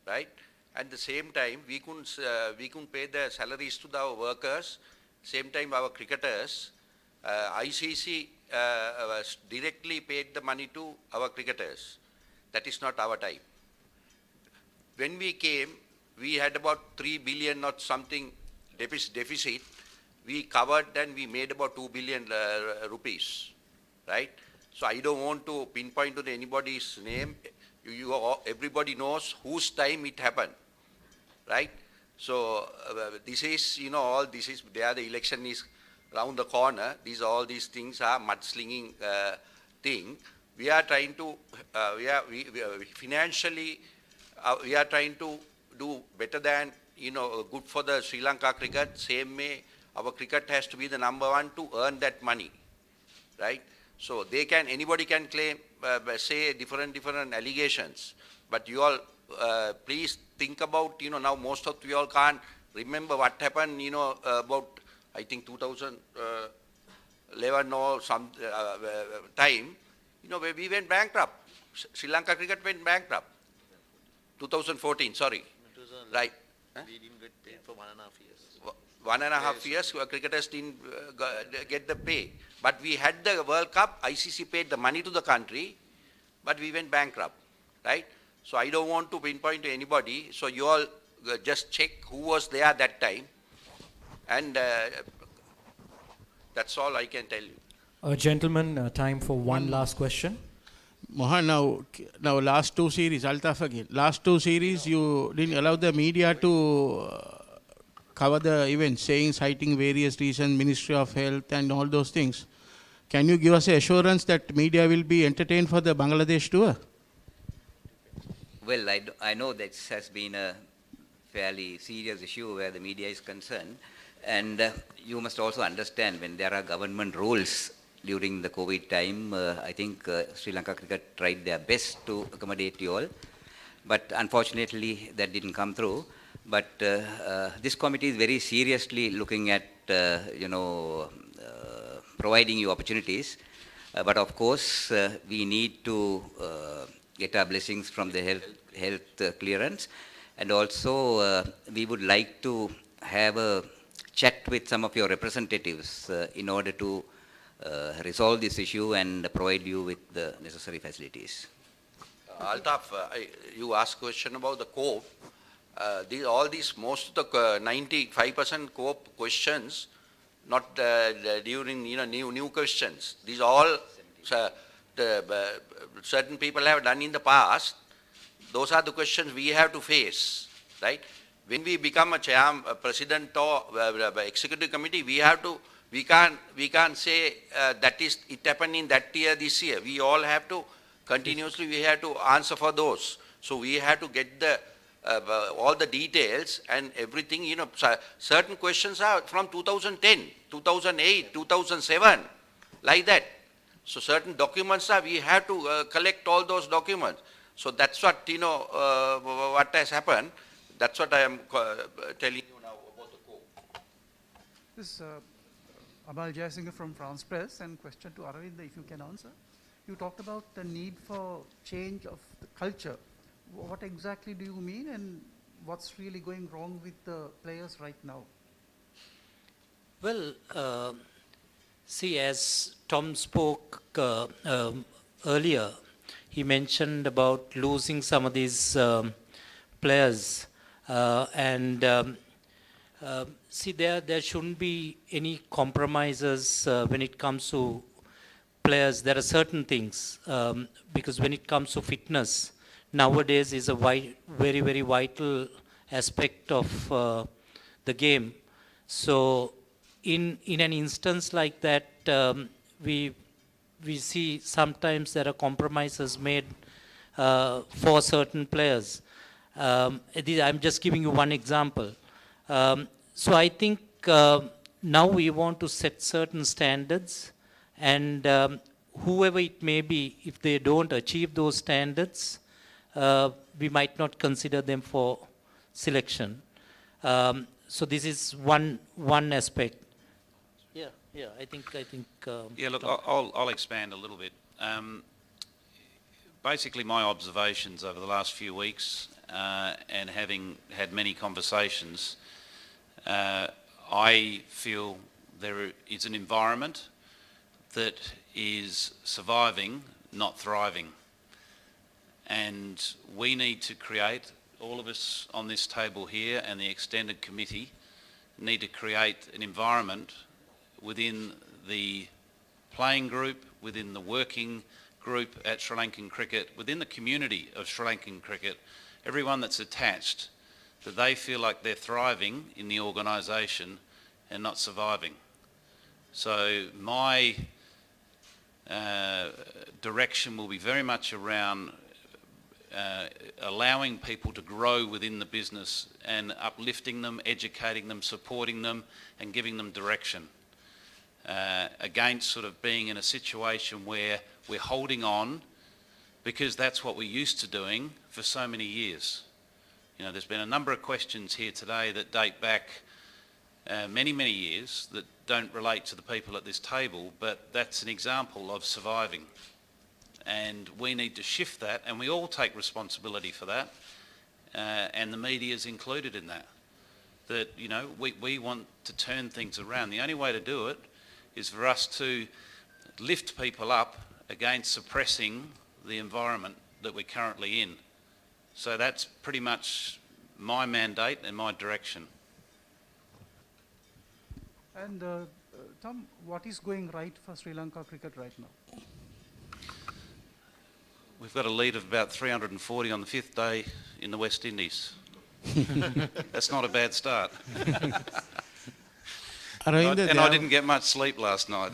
right? At the same time, we couldn't pay the salaries to our workers. Same time, our cricketers, ICC directly paid the money to our cricketers. That is not our time. When we came, we had about 3 billion or something deficit. We covered and we made about 2 billion rupees, right? So I don't want to pinpoint to anybody's name. Everybody knows whose time it happened, right? So this is, all this is, the election is around the corner. All these things are mudslinging thing. We are trying to, financially, we are trying to do better than, good for the Sri Lanka cricket. Same way, our cricket has to be the number 1 to earn that money, right? So anybody can claim, say different allegations, but you all, please think about, now most of you all can't remember what happened, about, I think 2011 or some time, where we went bankrupt. Sri Lanka cricket went bankrupt. 2014, sorry. Right. We didn't get paid for 1.5 years. 1.5 years, cricketers didn't get the pay. But we had the World Cup, ICC paid the money to the country, but we went bankrupt, right? So I don't want to pinpoint to anybody, so you all just check who was there that time, and that's all I can tell you. Gentlemen, time for one last question. Mohan, now last two series, Altaf again. Last two series, you didn't allow the media to cover the event, citing various reasons, Ministry of Health and all those things. Can you give us assurance that media will be entertained for the Bangladesh tour? Well, I know this has been a fairly serious issue where the media is concerned. And you must also understand when there are government rules during the COVID time, I think Sri Lanka Cricket tried their best to accommodate you all. But unfortunately, that didn't come through. But this committee is very seriously looking at, providing you opportunities. But of course, we need to get our blessings from the health clearance. And also, we would like to have a chat with some of your representatives in order to resolve this issue and provide you with the necessary facilities. Altaf, you asked question about the COPE. Most of the 95% COPE questions, not during new questions. These all certain people have done in the past. Those are the questions we have to face, right? When we become a president or executive committee, we can't say that is it happened in that year, this year. We all have to continuously we have to answer for those. So we have to get the all the details and everything. Certain questions are from 2010, 2008, 2007, like that. So certain documents are we have to collect all those documents. So that's what what has happened. That's what I am telling you now about the COPE. This is Amal Jayasinghe from France Press, and question to Aravind, if you can answer. You talked about the need for change of the culture. What exactly do you mean, and what's really going wrong with the players right now? Well, see, as Tom spoke earlier, he mentioned about losing some of these players. See, there shouldn't be any compromises when it comes to players. There are certain things, because when it comes to fitness, nowadays is a very, very vital aspect of the game. So in an instance like that, we see sometimes there are compromises made for certain players. I'm just giving you one example. So I think now we want to set certain standards, and whoever it may be, if they don't achieve those standards, we might not consider them for selection. So this is one aspect. Yeah, I think. Yeah, look, I'll expand a little bit. Basically, my observations over the last few weeks, and having had many conversations, I feel there is an environment that is surviving, not thriving. And we need to create, all of us on this table here and the extended committee need to create an environment within the playing group, within the working group at Sri Lankan Cricket, within the community of Sri Lankan Cricket, everyone that's attached, that they feel like they're thriving in the organisation and not surviving. So my direction will be very much around allowing people to grow within the business and uplifting them, educating them, supporting them and giving them direction, against sort of being in a situation where we're holding on because that's what we're used to doing for so many years. You know, there's been a number of questions here today that date back many, many years that don't relate to the people at this table, but that's an example of surviving. And we need to shift that, and we all take responsibility for that, and the media is included in that. That, you know, we want to turn things around. The only way to do it is for us to lift people up against suppressing the environment that we're currently in. So that's pretty much my mandate and my direction. And Tom, what is going right for Sri Lanka cricket right now? We've got a lead of about 340 on the 5th day in the West Indies. That's not a bad start. Aravinda, I didn't get much sleep last night.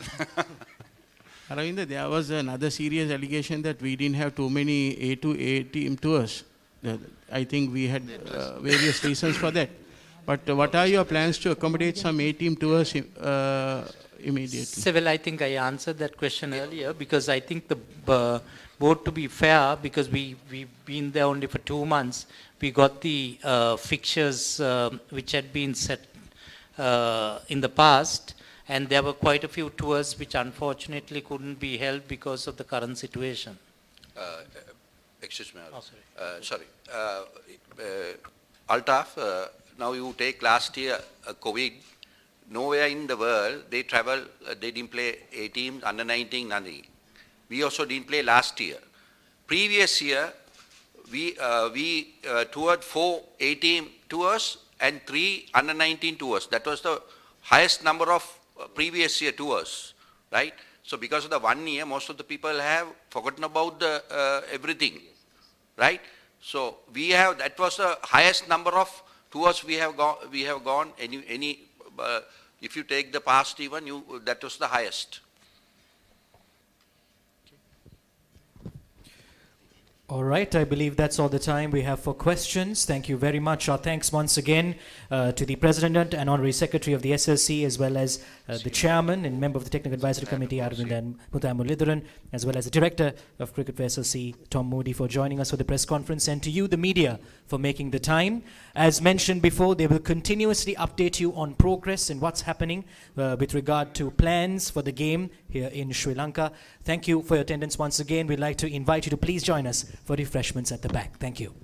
Aravinda, there was another serious allegation that we didn't have too many A team tours. I think we had various reasons for that. But what are your plans to accommodate some A team tours immediately? Seville, I think I answered that question earlier, because I think the board, to be fair, because we've been there only for 2 months, we got the fixtures which had been set in the past, and there were quite a few tours which unfortunately couldn't be held because of the current situation. Excuse me. Oh, sorry. Altaf, now you take last year COVID, nowhere in the world they travel, they didn't play A teams, under 19, nothing. We also didn't play last year. Previous year, we toured 4 A team tours and 3 under 19 tours. That was the highest number of previous year tours, right? So because of the 1 year, most of the people have forgotten about the everything, right? So we have, that was the highest number of tours we have gone. If you take the past even, that was the highest. All right, I believe that's all the time we have for questions. Thank you very much. Our thanks once again to the President and Honorary Secretary of the SLC, as well as the Chairman and Member of the Technical Advisory Committee, Aravinda Muthamulidharan, as well as the Director of Cricket for SLC, Tom Moody, for joining us for the press conference, and to you, the media, for making the time. As mentioned before, they will continuously update you on progress and what's happening with regard to plans for the game here in Sri Lanka. Thank you for your attendance once again. We'd like to invite you to please join us for refreshments at the back. Thank you.